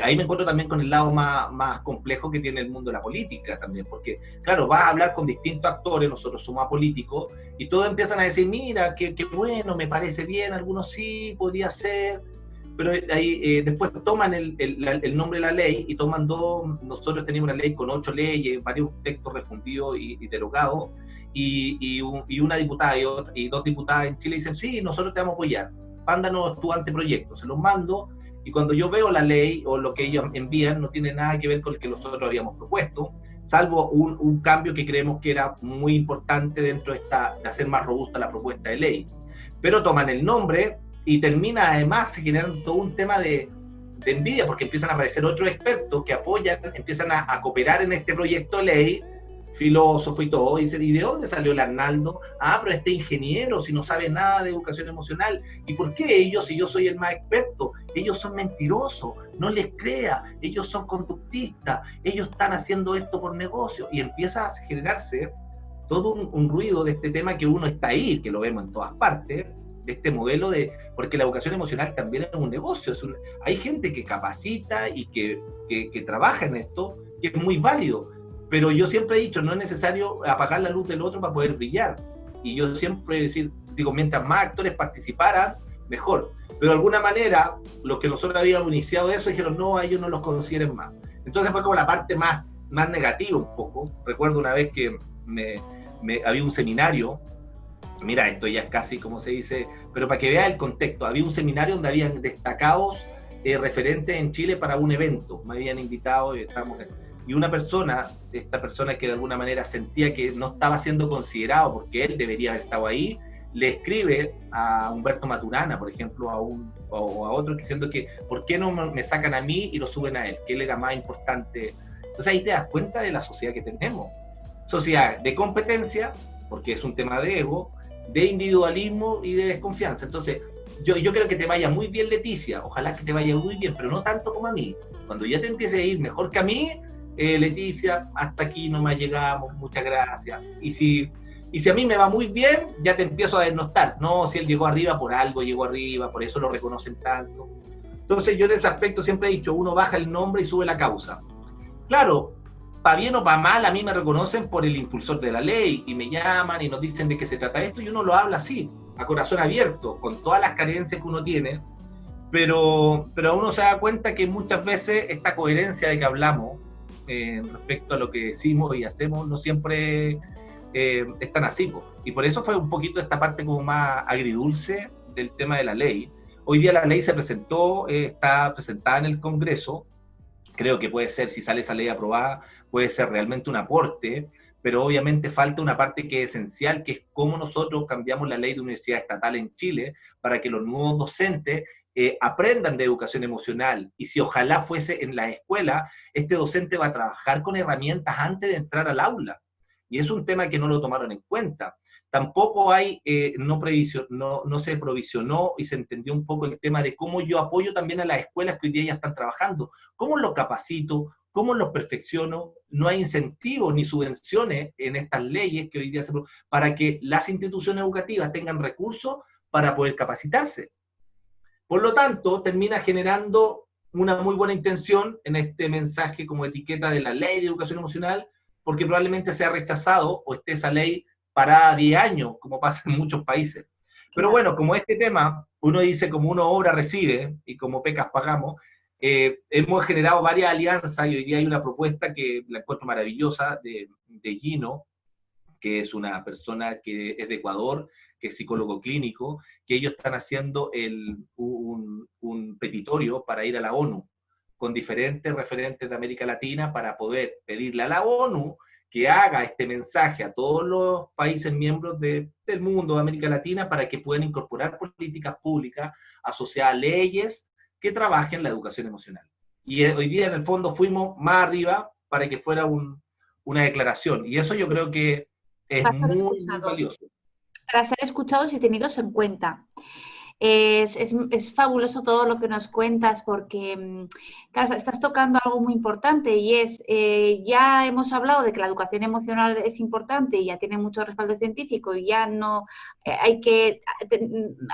ahí me encuentro también con el lado más complejo que tiene el mundo de la política también, porque claro, vas a hablar con distintos actores, nosotros somos apolíticos, y todos empiezan a decir, mira, qué bueno, me parece bien, algunos sí, podría ser, pero ahí después toman el nombre de la ley y toman nosotros teníamos una ley con 8 leyes, varios textos refundidos y derogados, y una diputada y 2 diputadas en Chile dicen, sí, nosotros te vamos a apoyar, mándanos tu anteproyecto, se los mando, y cuando yo veo la ley o lo que ellos envían no tiene nada que ver con lo que nosotros habíamos propuesto, salvo un cambio que creemos que era muy importante dentro de hacer más robusta la propuesta de ley. Pero toman el nombre y termina además generando todo un tema de envidia, porque empiezan a aparecer otros expertos que apoyan, empiezan a cooperar en este proyecto de ley, filósofo y todo, y dicen, ¿y de dónde salió el Arnaldo? Ah, pero este ingeniero, si no sabe nada de educación emocional. ¿Y por qué ellos, si yo soy el más experto? Ellos son mentirosos, no les crea, ellos son conductistas, ellos están haciendo esto por negocio, y empieza a generarse todo un ruido de este tema que uno está ahí, que lo vemos en todas partes, de este modelo porque la educación emocional también es un negocio, hay gente que capacita y que trabaja en esto, que es muy válido, pero yo siempre he dicho, no es necesario apagar la luz del otro para poder brillar, y yo siempre digo, mientras más actores participaran, mejor, pero de alguna manera, los que nosotros habíamos iniciado eso, dijeron, no, a ellos no los consideren más, entonces fue como la parte más negativa un poco. Recuerdo una vez que había un seminario, mira, esto ya es casi como se dice, pero para que vea el contexto, había un seminario donde habían destacados referentes en Chile para un evento, me habían invitado y una persona, esta persona que de alguna manera sentía que no estaba siendo considerado porque él debería haber estado ahí, le escribe a Humberto Maturana, por ejemplo, o a otro, diciendo que ¿por qué no me sacan a mí y lo suben a él? Que él era más importante. Entonces ahí te das cuenta de la sociedad que tenemos. Sociedad de competencia, porque es un tema de ego, de individualismo y de desconfianza. Entonces, yo creo que te vaya muy bien, Leticia, ojalá que te vaya muy bien, pero no tanto como a mí. Cuando ya te empiece a ir mejor que a mí, Leticia, hasta aquí nomás llegamos, muchas gracias. Y si a mí me va muy bien, ya te empiezo a desnostar. No, si él llegó arriba, por algo llegó arriba, por eso lo reconocen tanto. Entonces yo en ese aspecto siempre he dicho, uno baja el nombre y sube la causa. Claro, para bien o para mal, a mí me reconocen por el impulsor de la ley y me llaman y nos dicen de qué se trata esto y uno lo habla así, a corazón abierto, con todas las carencias que uno tiene, pero uno se da cuenta que muchas veces esta coherencia de que hablamos respecto a lo que decimos y hacemos no siempre es tan así, y por eso fue un poquito esta parte como más agridulce del tema de la ley. Hoy día la ley se presentó, está presentada en el Congreso. Creo que puede ser, si sale esa ley aprobada, puede ser realmente un aporte, pero obviamente falta una parte que es esencial, que es cómo nosotros cambiamos la ley de universidad estatal en Chile para que los nuevos docentes aprendan de educación emocional, y si ojalá fuese en la escuela, este docente va a trabajar con herramientas antes de entrar al aula, y es un tema que no lo tomaron en cuenta. Tampoco hay, no se provisionó y se entendió un poco el tema de cómo yo apoyo también a las escuelas que hoy día ya están trabajando, cómo los capacito, cómo los perfecciono. No hay incentivos ni subvenciones en estas leyes que hoy día para que las instituciones educativas tengan recursos para poder capacitarse. Por lo tanto, termina generando una muy buena intención en este mensaje como etiqueta de la ley de educación emocional, porque probablemente sea rechazado o esté esa ley parada 10 años, como pasa en muchos países. Pero bueno, como este tema, uno dice como uno obra recibe y como pecas pagamos, hemos generado varias alianzas y hoy día hay una propuesta que la encuentro maravillosa de Gino, que es una persona que es de Ecuador, que es psicólogo clínico, que ellos están haciendo un petitorio para ir a la ONU con diferentes referentes de América Latina para poder pedirle a la ONU que haga este mensaje a todos los países miembros del mundo de América Latina para que puedan incorporar políticas públicas asociadas a leyes que trabajen la educación emocional. Y hoy día en el fondo fuimos más arriba para que fuera una declaración, y eso yo creo que es muy valioso. Para ser escuchados y tenidos en cuenta. Es fabuloso todo lo que nos cuentas porque claro, estás tocando algo muy importante y es, ya hemos hablado de que la educación emocional es importante y ya tiene mucho respaldo científico y ya no hay que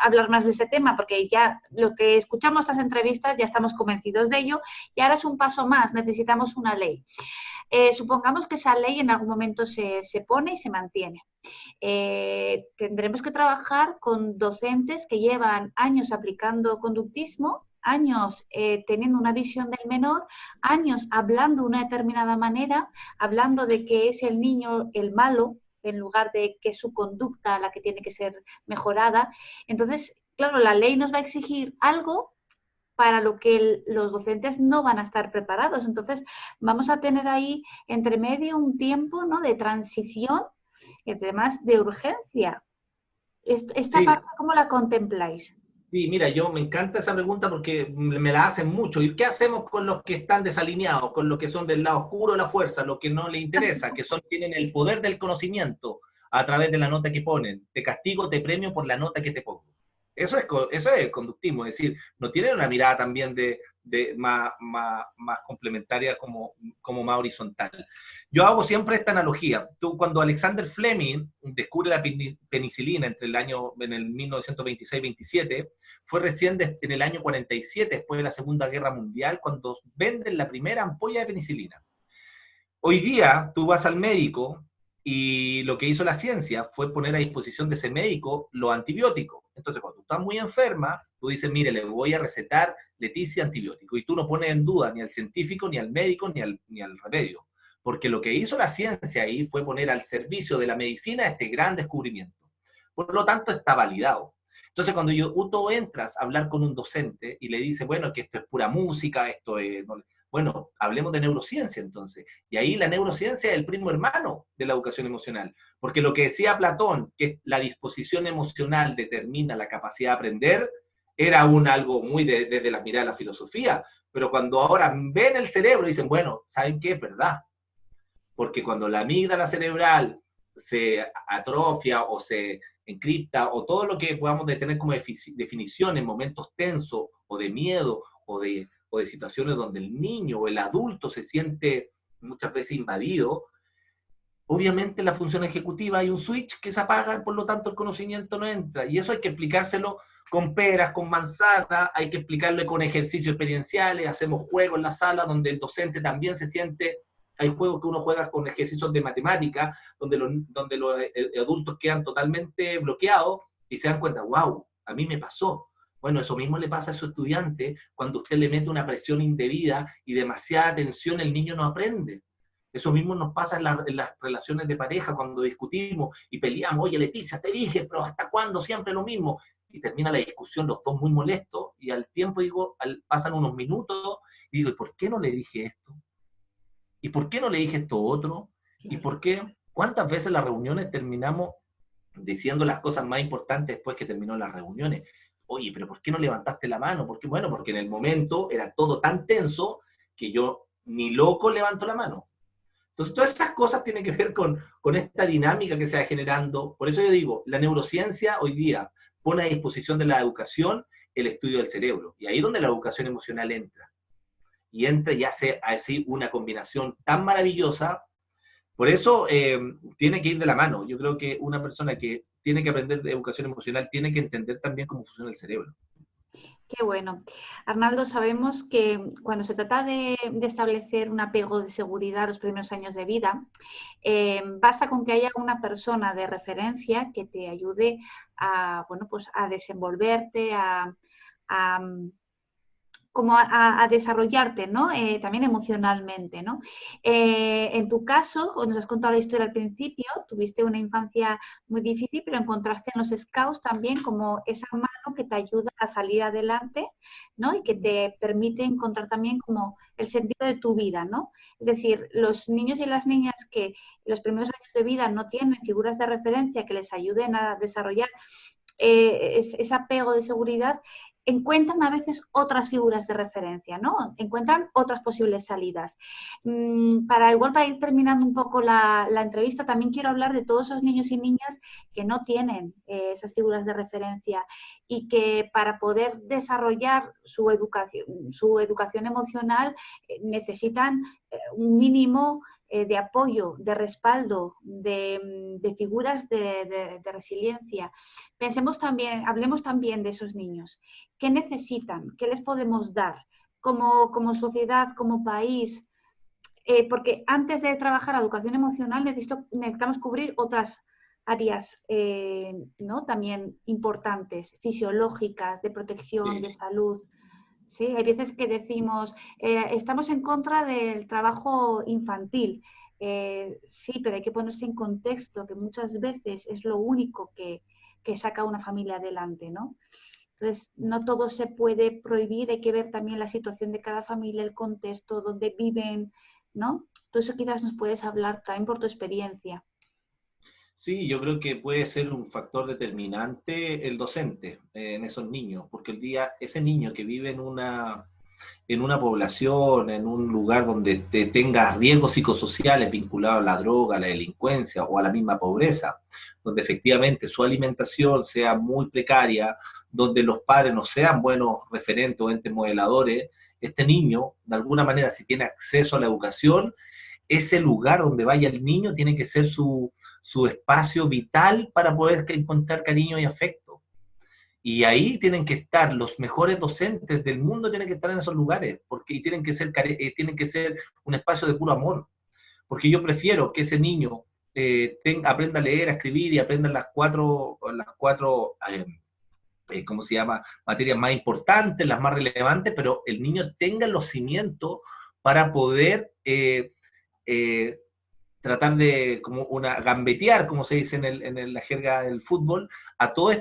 hablar más de ese tema porque ya lo que escuchamos estas entrevistas ya estamos convencidos de ello y ahora es un paso más, necesitamos una ley. Supongamos que esa ley en algún momento se pone y se mantiene. Tendremos que trabajar con docentes que llevan años aplicando conductismo años teniendo una visión del menor, años hablando de una determinada manera, hablando de que es el niño el malo, en lugar de que es su conducta la que tiene que ser mejorada. Entonces, claro, la ley nos va a exigir algo para lo que los docentes no van a estar preparados. Entonces, vamos a tener ahí entre medio un tiempo, ¿no?, de transición y además de urgencia. ¿Esta Sí, parte cómo la contempláis? sí, mira, yo me encanta esa pregunta porque me la hacen mucho. ¿Y qué hacemos con los que están desalineados, con los que son del lado oscuro de la fuerza, los que no les interesa, que son, tienen el poder del conocimiento a través de la nota que ponen? Te castigo, te premio por la nota que te pongo. Eso es el conductismo, es decir, no tienen una mirada también más complementaria como más horizontal. Yo hago siempre esta analogía. Cuando Alexander Fleming descubre la penicilina en el 1926-27, fue recién en el año 47, después de la Segunda Guerra Mundial, cuando venden la primera ampolla de penicilina. Hoy día tú vas al médico y lo que hizo la ciencia fue poner a disposición de ese médico los antibióticos. Entonces, cuando tú estás muy enferma, tú dices, mire, le voy a recetar Leticia antibiótico. Y tú no pones en duda ni al científico, ni al médico, ni al remedio. Porque lo que hizo la ciencia ahí fue poner al servicio de la medicina este gran descubrimiento. Por lo tanto, está validado. Entonces, cuando tú entras a hablar con un docente y le dices, bueno, que esto es pura música, esto es... No, bueno, hablemos de neurociencia entonces. Y ahí la neurociencia es el primo hermano de la educación emocional. Porque lo que decía Platón, que la disposición emocional determina la capacidad de aprender, era algo muy desde la mirada de la filosofía. Pero cuando ahora ven el cerebro, dicen, bueno, ¿saben qué? Es verdad. Porque cuando la amígdala cerebral se atrofia o se encripta, o todo lo que podamos tener como definición en momentos tensos, o de miedo, o de situaciones donde el niño o el adulto se siente muchas veces invadido, obviamente la función ejecutiva hay un switch que se apaga, por lo tanto el conocimiento no entra. Y eso hay que explicárselo con peras, con manzanas, hay que explicarle con ejercicios experienciales, hacemos juegos en la sala donde el docente también se siente. Hay juegos que uno juega con ejercicios de matemática, donde los adultos quedan totalmente bloqueados y se dan cuenta, wow, a mí me pasó. Bueno, eso mismo le pasa a su estudiante cuando usted le mete una presión indebida y demasiada tensión, el niño no aprende. Eso mismo nos pasa en las relaciones de pareja, cuando discutimos y peleamos, oye Leticia, te dije, pero ¿hasta cuándo siempre lo mismo? Y termina la discusión, los dos muy molestos, y al tiempo pasan unos minutos, y digo, ¿y por qué no le dije esto? ¿Y por qué no le dije esto otro? ¿Y por qué? ¿Cuántas veces en las reuniones terminamos diciendo las cosas más importantes después que terminó las reuniones? Oye, pero ¿por qué no levantaste la mano? ¿Por qué? Bueno, porque en el momento era todo tan tenso que yo ni loco levanto la mano. Entonces, todas estas cosas tienen que ver con esta dinámica que se va generando. Por eso yo digo, la neurociencia hoy día pone a disposición de la educación el estudio del cerebro. Y ahí es donde la educación emocional entra. Y entra y hace así una combinación tan maravillosa. Por eso tiene que ir de la mano. Yo creo que una persona que tiene que aprender de educación emocional tiene que entender también cómo funciona el cerebro. Qué bueno. Arnaldo, sabemos que cuando se trata de establecer un apego de seguridad los primeros años de vida, basta con que haya una persona de referencia que te ayude a, bueno, pues a desenvolverte, a como a desarrollarte, ¿no? También emocionalmente, ¿no? En tu caso, nos has contado la historia al principio, tuviste una infancia muy difícil, pero encontraste en los Scouts también como esa mano que te ayuda a salir adelante, ¿no? Y que te permite encontrar también como el sentido de tu vida, ¿no? Es decir, los niños y las niñas que en los primeros años de vida no tienen figuras de referencia que les ayuden a desarrollar ese apego de seguridad, encuentran a veces otras figuras de referencia, ¿no? Encuentran otras posibles salidas. Para ir terminando un poco la entrevista, también quiero hablar de todos esos niños y niñas que no tienen esas figuras de referencia y que para poder desarrollar su educación emocional necesitan un mínimo de apoyo, de respaldo, de figuras de resiliencia. Hablemos también de esos niños. ¿Qué necesitan? ¿Qué les podemos dar como sociedad, como país? Porque antes de trabajar educación emocional necesitamos cubrir otras áreas ¿no? También importantes, fisiológicas, de protección, Sí. de salud. Sí, hay veces que decimos, estamos en contra del trabajo infantil. Sí, pero hay que ponerse en contexto, que muchas veces es lo único que saca una familia adelante, ¿no? Entonces, no todo se puede prohibir, hay que ver también la situación de cada familia, el contexto, donde viven, ¿no? Todo eso quizás nos puedes hablar también por tu experiencia. Sí, yo creo que puede ser un factor determinante el docente en esos niños, porque el día, ese niño que vive en una población, en un lugar donde tenga riesgos psicosociales vinculados a la droga, a la delincuencia o a la misma pobreza, donde efectivamente su alimentación sea muy precaria, donde los padres no sean buenos referentes o entes modeladores, este niño, de alguna manera, si tiene acceso a la educación, ese lugar donde vaya el niño tiene que ser su espacio vital para poder encontrar cariño y afecto. Y ahí tienen que estar los mejores docentes del mundo, tienen que estar en esos lugares, porque tienen que ser un espacio de puro amor. Porque yo prefiero que ese niño aprenda a leer, a escribir y aprenda ¿cómo se llama? Materias más importantes, las más relevantes, pero el niño tenga los cimientos para poder eh, tratar de como una gambetear, como se dice la jerga del fútbol, a todas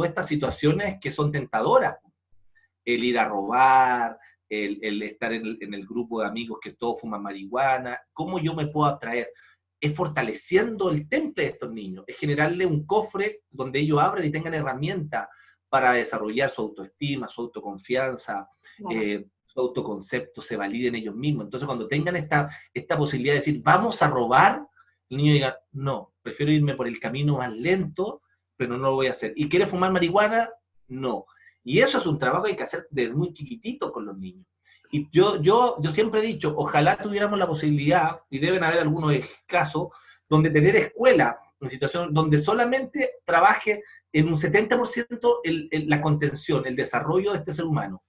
estas situaciones que son tentadoras. El ir a robar, el estar en el grupo de amigos que todos fuman marihuana, ¿cómo yo me puedo atraer? Es fortaleciendo el temple de estos niños, es generarle un cofre donde ellos abran y tengan herramientas para desarrollar su autoestima, su autoconfianza, Claro. su autoconcepto, se validen ellos mismos. Entonces, cuando tengan esta posibilidad de decir, vamos a robar, el niño diga, no, prefiero irme por el camino más lento, pero no lo voy a hacer. ¿Y quiere fumar marihuana? No. Y eso es un trabajo que hay que hacer desde muy chiquitito con los niños. Y yo siempre he dicho, ojalá tuviéramos la posibilidad, y deben haber algunos casos, donde tener escuela, en situación donde solamente trabaje en un 70% la contención, el desarrollo de este ser humano,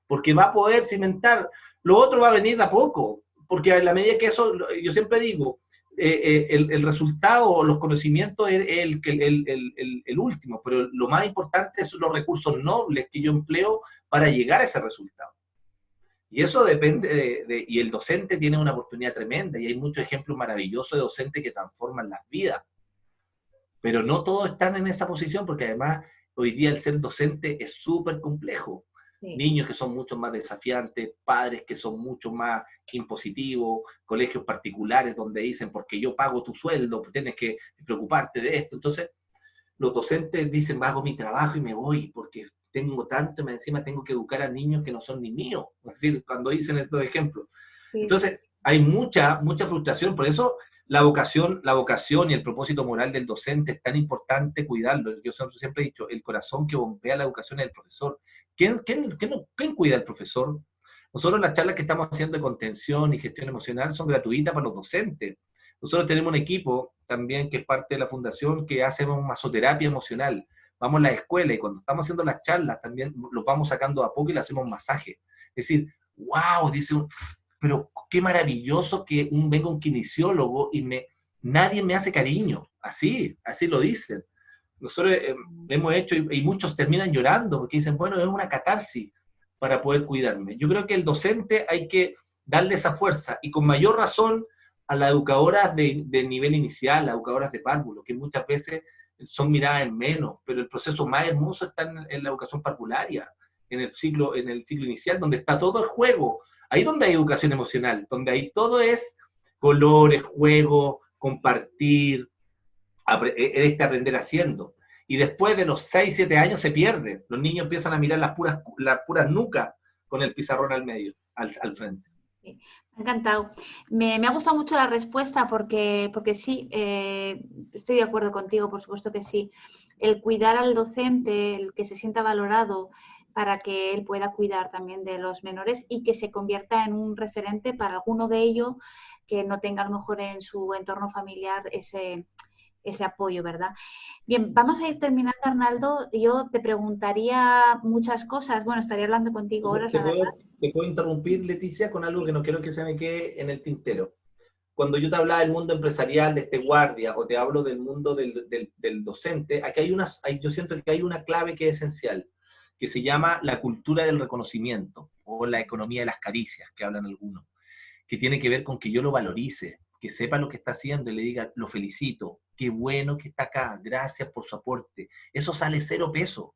porque va a poder cimentar, lo otro va a venir de a poco, porque a la medida que eso, yo siempre digo, el resultado o los conocimientos es el último, pero lo más importante son los recursos nobles que yo empleo para llegar a ese resultado. Y eso depende y el docente tiene una oportunidad tremenda y hay muchos ejemplos maravillosos de docentes que transforman las vidas, pero no todos están en esa posición porque además hoy día el ser docente es súper complejo. Sí. Niños que son mucho más desafiantes, padres que son mucho más impositivos, colegios particulares donde dicen, porque yo pago tu sueldo, tienes que preocuparte de esto. Entonces, los docentes dicen, hago mi trabajo y me voy, porque tengo tanto, y encima tengo que educar a niños que no son ni míos. Es decir, cuando dicen estos ejemplos. Sí, sí. Entonces, hay mucha frustración, por eso la vocación y el propósito moral del docente es tan importante cuidarlo. Yo siempre he dicho, el corazón que bombea la educación es el profesor. ¿Quién cuida al profesor? Nosotros las charlas que estamos haciendo de contención y gestión emocional son gratuitas para los docentes. Nosotros tenemos un equipo también que es parte de la fundación que hace masoterapia emocional. Vamos a la escuela y cuando estamos haciendo las charlas también los vamos sacando a poco y le hacemos masaje. Es decir, wow, pero qué maravilloso que venga un kinesiólogo y nadie me hace cariño. Así lo dicen. Nosotros hemos hecho y muchos terminan llorando porque dicen, bueno, es una catarsis para poder cuidarme. Yo creo que el docente hay que darle esa fuerza y con mayor razón a las educadoras de nivel inicial, las educadoras de párvulo, que muchas veces son miradas en menos, pero el proceso más hermoso está en la educación parvularia, en el ciclo inicial, donde está todo el juego. Ahí donde hay educación emocional, donde ahí todo es colores, juego, compartir, aprender haciendo. Y después de los 6, 7 años se pierde. Los niños empiezan a mirar las puras nucas con el pizarrón al medio, al frente. Sí, me ha encantado. Me ha gustado mucho la respuesta porque sí, estoy de acuerdo contigo, por supuesto que sí. El cuidar al docente, el que se sienta valorado para que él pueda cuidar también de los menores y que se convierta en un referente para alguno de ellos que no tenga a lo mejor en su entorno familiar ese apoyo, ¿verdad? Bien, vamos a ir terminando, Arnaldo. Yo te preguntaría muchas cosas. Bueno, estaría hablando contigo horas, la verdad. Te puedo interrumpir, Leticia, con algo que no quiero que se me quede en el tintero. Cuando yo te hablaba del mundo empresarial, de este guardia, o te hablo del mundo del docente, aquí yo siento que hay una clave que es esencial. que se llama la cultura del reconocimiento, o la economía de las caricias, que hablan algunos, que tiene que ver con que yo lo valorice, que sepa lo que está haciendo y le diga, lo felicito, qué bueno que está acá, gracias por su aporte. Eso sale 0 pesos.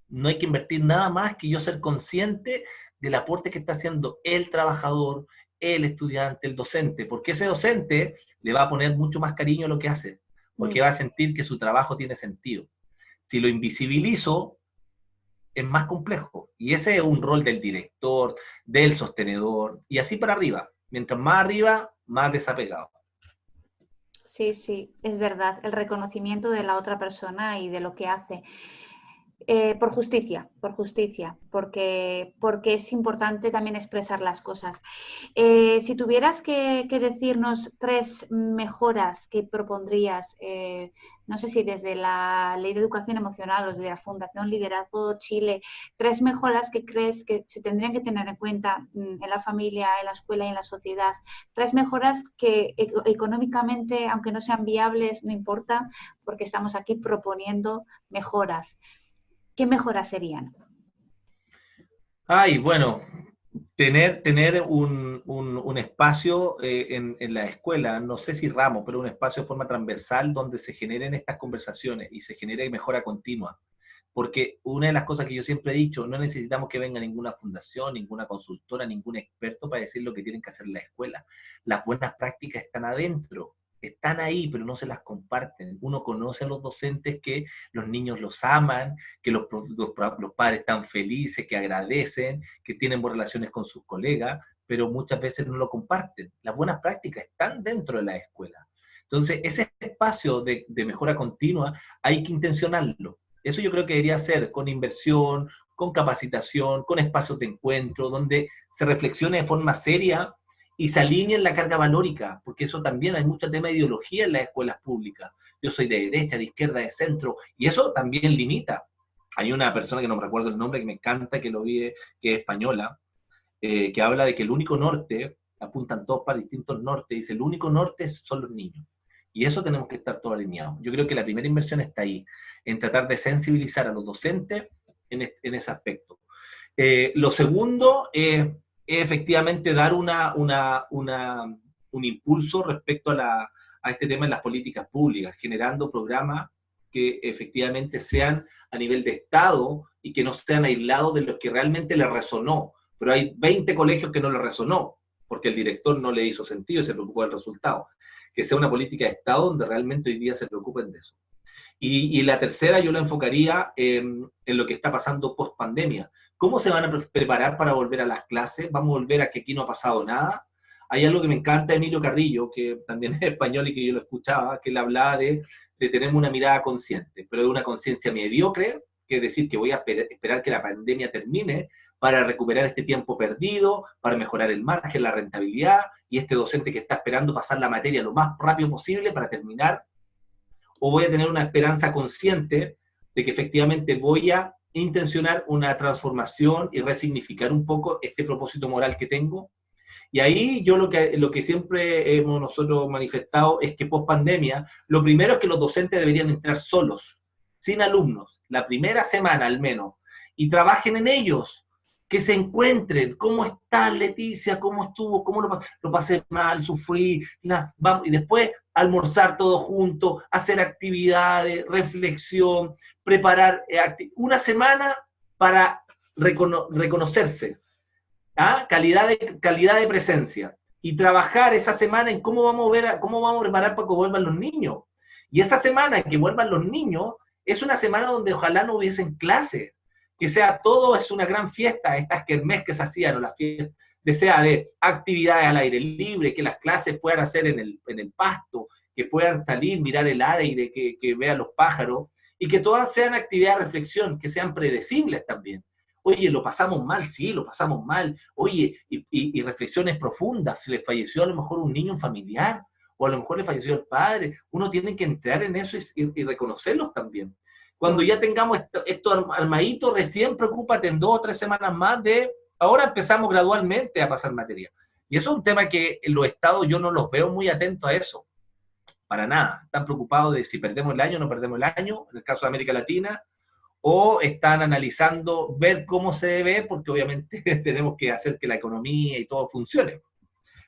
No hay que invertir nada más que yo ser consciente del aporte que está haciendo el trabajador, el estudiante, el docente, porque ese docente le va a poner mucho más cariño a lo que hace, porque va a sentir que su trabajo tiene sentido. Si lo invisibilizo, es más complejo. Y ese es un rol del director, del sostenedor, y así para arriba. Mientras más arriba, más desapegado. Sí, sí, es verdad. El reconocimiento de la otra persona y de lo que hace. Por justicia, porque es importante también expresar las cosas. Si tuvieras que decirnos 3 mejoras que propondrías, no sé si desde la Ley de Educación Emocional o desde la Fundación Liderazgo Chile, 3 mejoras que crees que se tendrían que tener en cuenta en la familia, en la escuela y en la sociedad, 3 mejoras que económicamente, aunque no sean viables, no importa, porque estamos aquí proponiendo mejoras. ¿Qué mejoras serían? Ay, bueno, tener un espacio en la escuela, no sé si ramo, pero un espacio de forma transversal donde se generen estas conversaciones y se genere mejora continua. Porque una de las cosas que yo siempre he dicho, no necesitamos que venga ninguna fundación, ninguna consultora, ningún experto para decir lo que tienen que hacer en la escuela. Las buenas prácticas están adentro, están ahí, pero no se las comparten. Uno conoce a los docentes que los niños los aman, que los padres están felices, que agradecen, que tienen buenas relaciones con sus colegas, pero muchas veces no lo comparten. Las buenas prácticas están dentro de la escuela. Entonces, ese espacio de mejora continua hay que intencionarlo. Eso yo creo que debería ser con inversión, con capacitación, con espacios de encuentro, donde se reflexione de forma seria y se alinee en la carga valórica, porque eso también hay mucho tema de ideología en las escuelas públicas. Yo soy de derecha, de izquierda, de centro, y eso también limita. Hay una persona que no me recuerdo el nombre, que me encanta, que lo vi, que es española, que habla de que el único norte, apuntan todos para distintos nortes, dice, el único norte son los niños. Y eso tenemos que estar todos alineados. Yo creo que la primera inversión está ahí, en tratar de sensibilizar a los docentes en ese aspecto. Lo segundo es efectivamente dar un impulso respecto a este tema en las políticas públicas, generando programas que efectivamente sean a nivel de Estado y que no sean aislados de lo que realmente le resonó. Pero hay 20 colegios que no le resonó, porque el director no le hizo sentido y se preocupó del resultado. Que sea una política de Estado donde realmente hoy día se preocupen de eso. Y la tercera yo la enfocaría en lo que está pasando post pandemia. ¿Cómo se van a preparar para volver a las clases? ¿Vamos a volver a que aquí no ha pasado nada? Hay algo que me encanta de Emilio Carrillo, que también es español y que yo lo escuchaba, que él hablaba de tener una mirada consciente, pero de una conciencia mediocre, que es decir, que voy a esperar que la pandemia termine para recuperar este tiempo perdido, para mejorar el margen, la rentabilidad, y este docente que está esperando pasar la materia lo más rápido posible para terminar, o voy a tener una esperanza consciente de que efectivamente voy a intencionar una transformación y resignificar un poco este propósito moral que tengo. Y ahí yo lo que siempre hemos nosotros manifestado es que post pandemia, lo primero es que los docentes deberían entrar solos, sin alumnos, la primera semana al menos, y trabajen en ellos, que se encuentren, ¿cómo está Leticia? ¿Cómo estuvo? ¿Cómo lo pasé mal? ¿Sufrí? Vamos, y después almorzar todos juntos, hacer actividades, reflexión, preparar una semana para reconocerse, ¿ah? calidad de presencia, y trabajar esa semana en cómo vamos a preparar para que vuelvan los niños. Y esa semana que vuelvan los niños es una semana donde ojalá no hubiesen clase, que sea todo es una gran fiesta, estas kermés que se hacían, o las fiestas, sea de actividades al aire libre, que las clases puedan hacer en el pasto, que puedan salir, mirar el aire, que vean los pájaros, y que todas sean actividades de reflexión, que sean predecibles también. Oye, lo pasamos mal, sí, lo pasamos mal. Oye, y reflexiones profundas, le falleció a lo mejor un niño, un familiar, o a lo mejor le falleció el padre. Uno tiene que entrar en eso y reconocerlos también. Cuando ya tengamos esto armadito, recién preocúpate en 2 o 3 semanas más de, ahora empezamos gradualmente a pasar materia. Y eso es un tema que en los estados yo no los veo muy atentos a eso, para nada. Están preocupados de si perdemos el año o no perdemos el año, en el caso de América Latina, o están analizando ver cómo se debe, porque obviamente tenemos que hacer que la economía y todo funcione.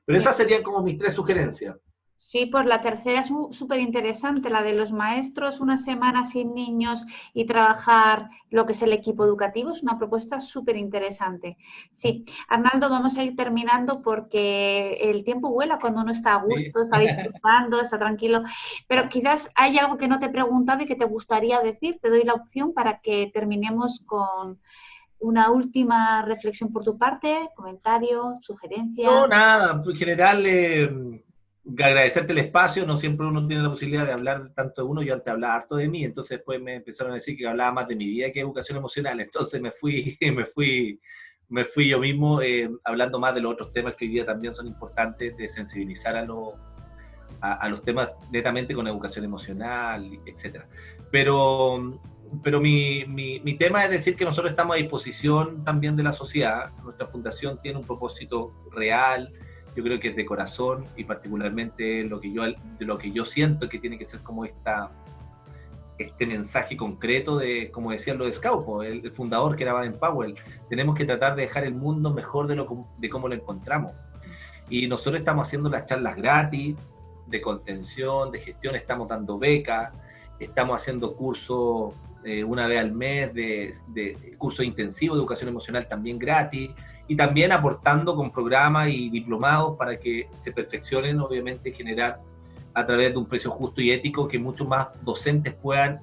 Pero esas serían como mis 3 sugerencias. Sí, pues la tercera es súper interesante, la de los maestros, una semana sin niños y trabajar lo que es el equipo educativo, es una propuesta súper interesante. Sí, Arnaldo, vamos a ir terminando porque el tiempo vuela cuando uno está a Sí. gusto, está disfrutando, está tranquilo, pero quizás hay algo que no te he preguntado y que te gustaría decir, te doy la opción para que terminemos con una última reflexión por tu parte, comentario, sugerencia. No, nada, en general, agradecerte el espacio, no siempre uno tiene la posibilidad de hablar tanto de uno, yo antes hablaba harto de mí, entonces después me empezaron a decir que hablaba más de mi vida que educación emocional, entonces me fui yo mismo hablando más de los otros temas que hoy día también son importantes, de sensibilizar a los temas netamente con educación emocional, etcétera. Pero mi tema es decir que nosotros estamos a disposición también de la sociedad. Nuestra fundación tiene un propósito real, yo creo que es de corazón, y particularmente de lo que yo siento que tiene que ser como este mensaje concreto de, como decían los Scouts, el fundador que era Baden Powell, tenemos que tratar de dejar el mundo mejor de cómo lo encontramos. Y nosotros estamos haciendo las charlas gratis, de contención, de gestión, estamos dando becas, estamos haciendo cursos una vez al mes de curso intensivo de educación emocional también gratis, y también aportando con programas y diplomados para que se perfeccionen, obviamente generar a través de un precio justo y ético que muchos más docentes puedan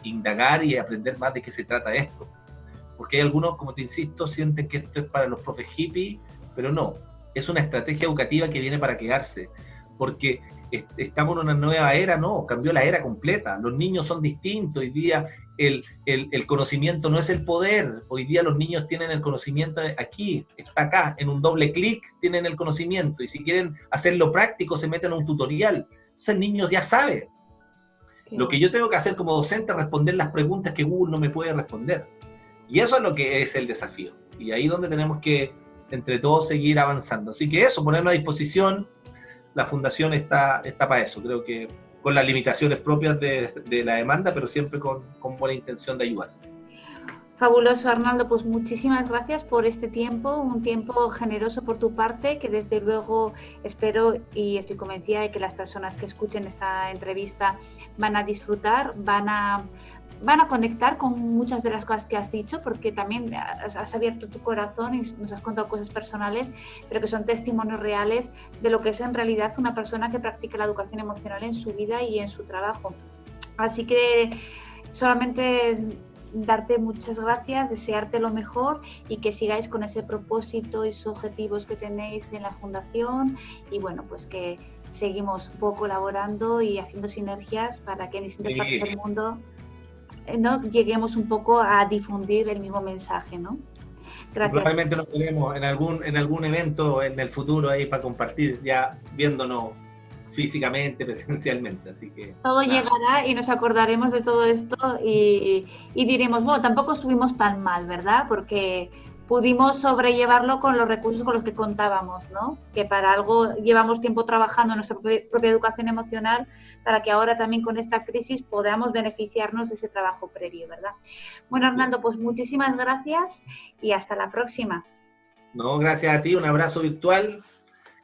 indagar y aprender más de qué se trata esto. Porque hay algunos, como te insisto, sienten que esto es para los profes hippies, pero no, es una estrategia educativa que viene para quedarse, porque estamos en una nueva era, no, cambió la era completa, los niños son distintos, hoy día el conocimiento no es el poder, hoy día los niños tienen el conocimiento aquí, está acá, en un doble clic tienen el conocimiento, y si quieren hacerlo práctico se meten a un tutorial, entonces el niño ya sabe. Lo que yo tengo que hacer como docente es responder las preguntas que Google no me puede responder, y eso es lo que es el desafío, y ahí es donde tenemos que entre todos seguir avanzando, así que eso, ponernos a disposición. La fundación está para eso, creo que con las limitaciones propias de la demanda, pero siempre con buena intención de ayudar. Fabuloso, Arnaldo, pues muchísimas gracias por este tiempo, un tiempo generoso por tu parte, que desde luego espero y estoy convencida de que las personas que escuchen esta entrevista van a disfrutar, van a conectar con muchas de las cosas que has dicho, porque también has abierto tu corazón y nos has contado cosas personales, pero que son testimonios reales de lo que es en realidad una persona que practica la educación emocional en su vida y en su trabajo. Así que solamente darte muchas gracias, desearte lo mejor y que sigáis con ese propósito y esos objetivos que tenéis en la fundación, y bueno, pues que seguimos un poco colaborando y haciendo sinergias para que en distintas partes del mundo no lleguemos un poco a difundir el mismo mensaje, ¿no? Gracias. Probablemente nos veremos en algún evento en el futuro ahí para compartir, ya viéndonos físicamente, presencialmente, así que... Todo llegará y nos acordaremos de todo esto y diremos, bueno, tampoco estuvimos tan mal, ¿verdad? Porque pudimos sobrellevarlo con los recursos con los que contábamos, ¿no? Que para algo llevamos tiempo trabajando en nuestra propia educación emocional, para que ahora también con esta crisis podamos beneficiarnos de ese trabajo previo, ¿verdad? Bueno, Arnaldo, pues muchísimas gracias y hasta la próxima. No, gracias a ti, un abrazo virtual,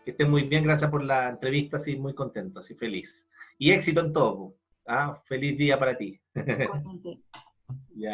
que estés muy bien, gracias por la entrevista, así muy contento, así feliz. Y éxito en todo. Feliz día para ti. Igualmente. Ya.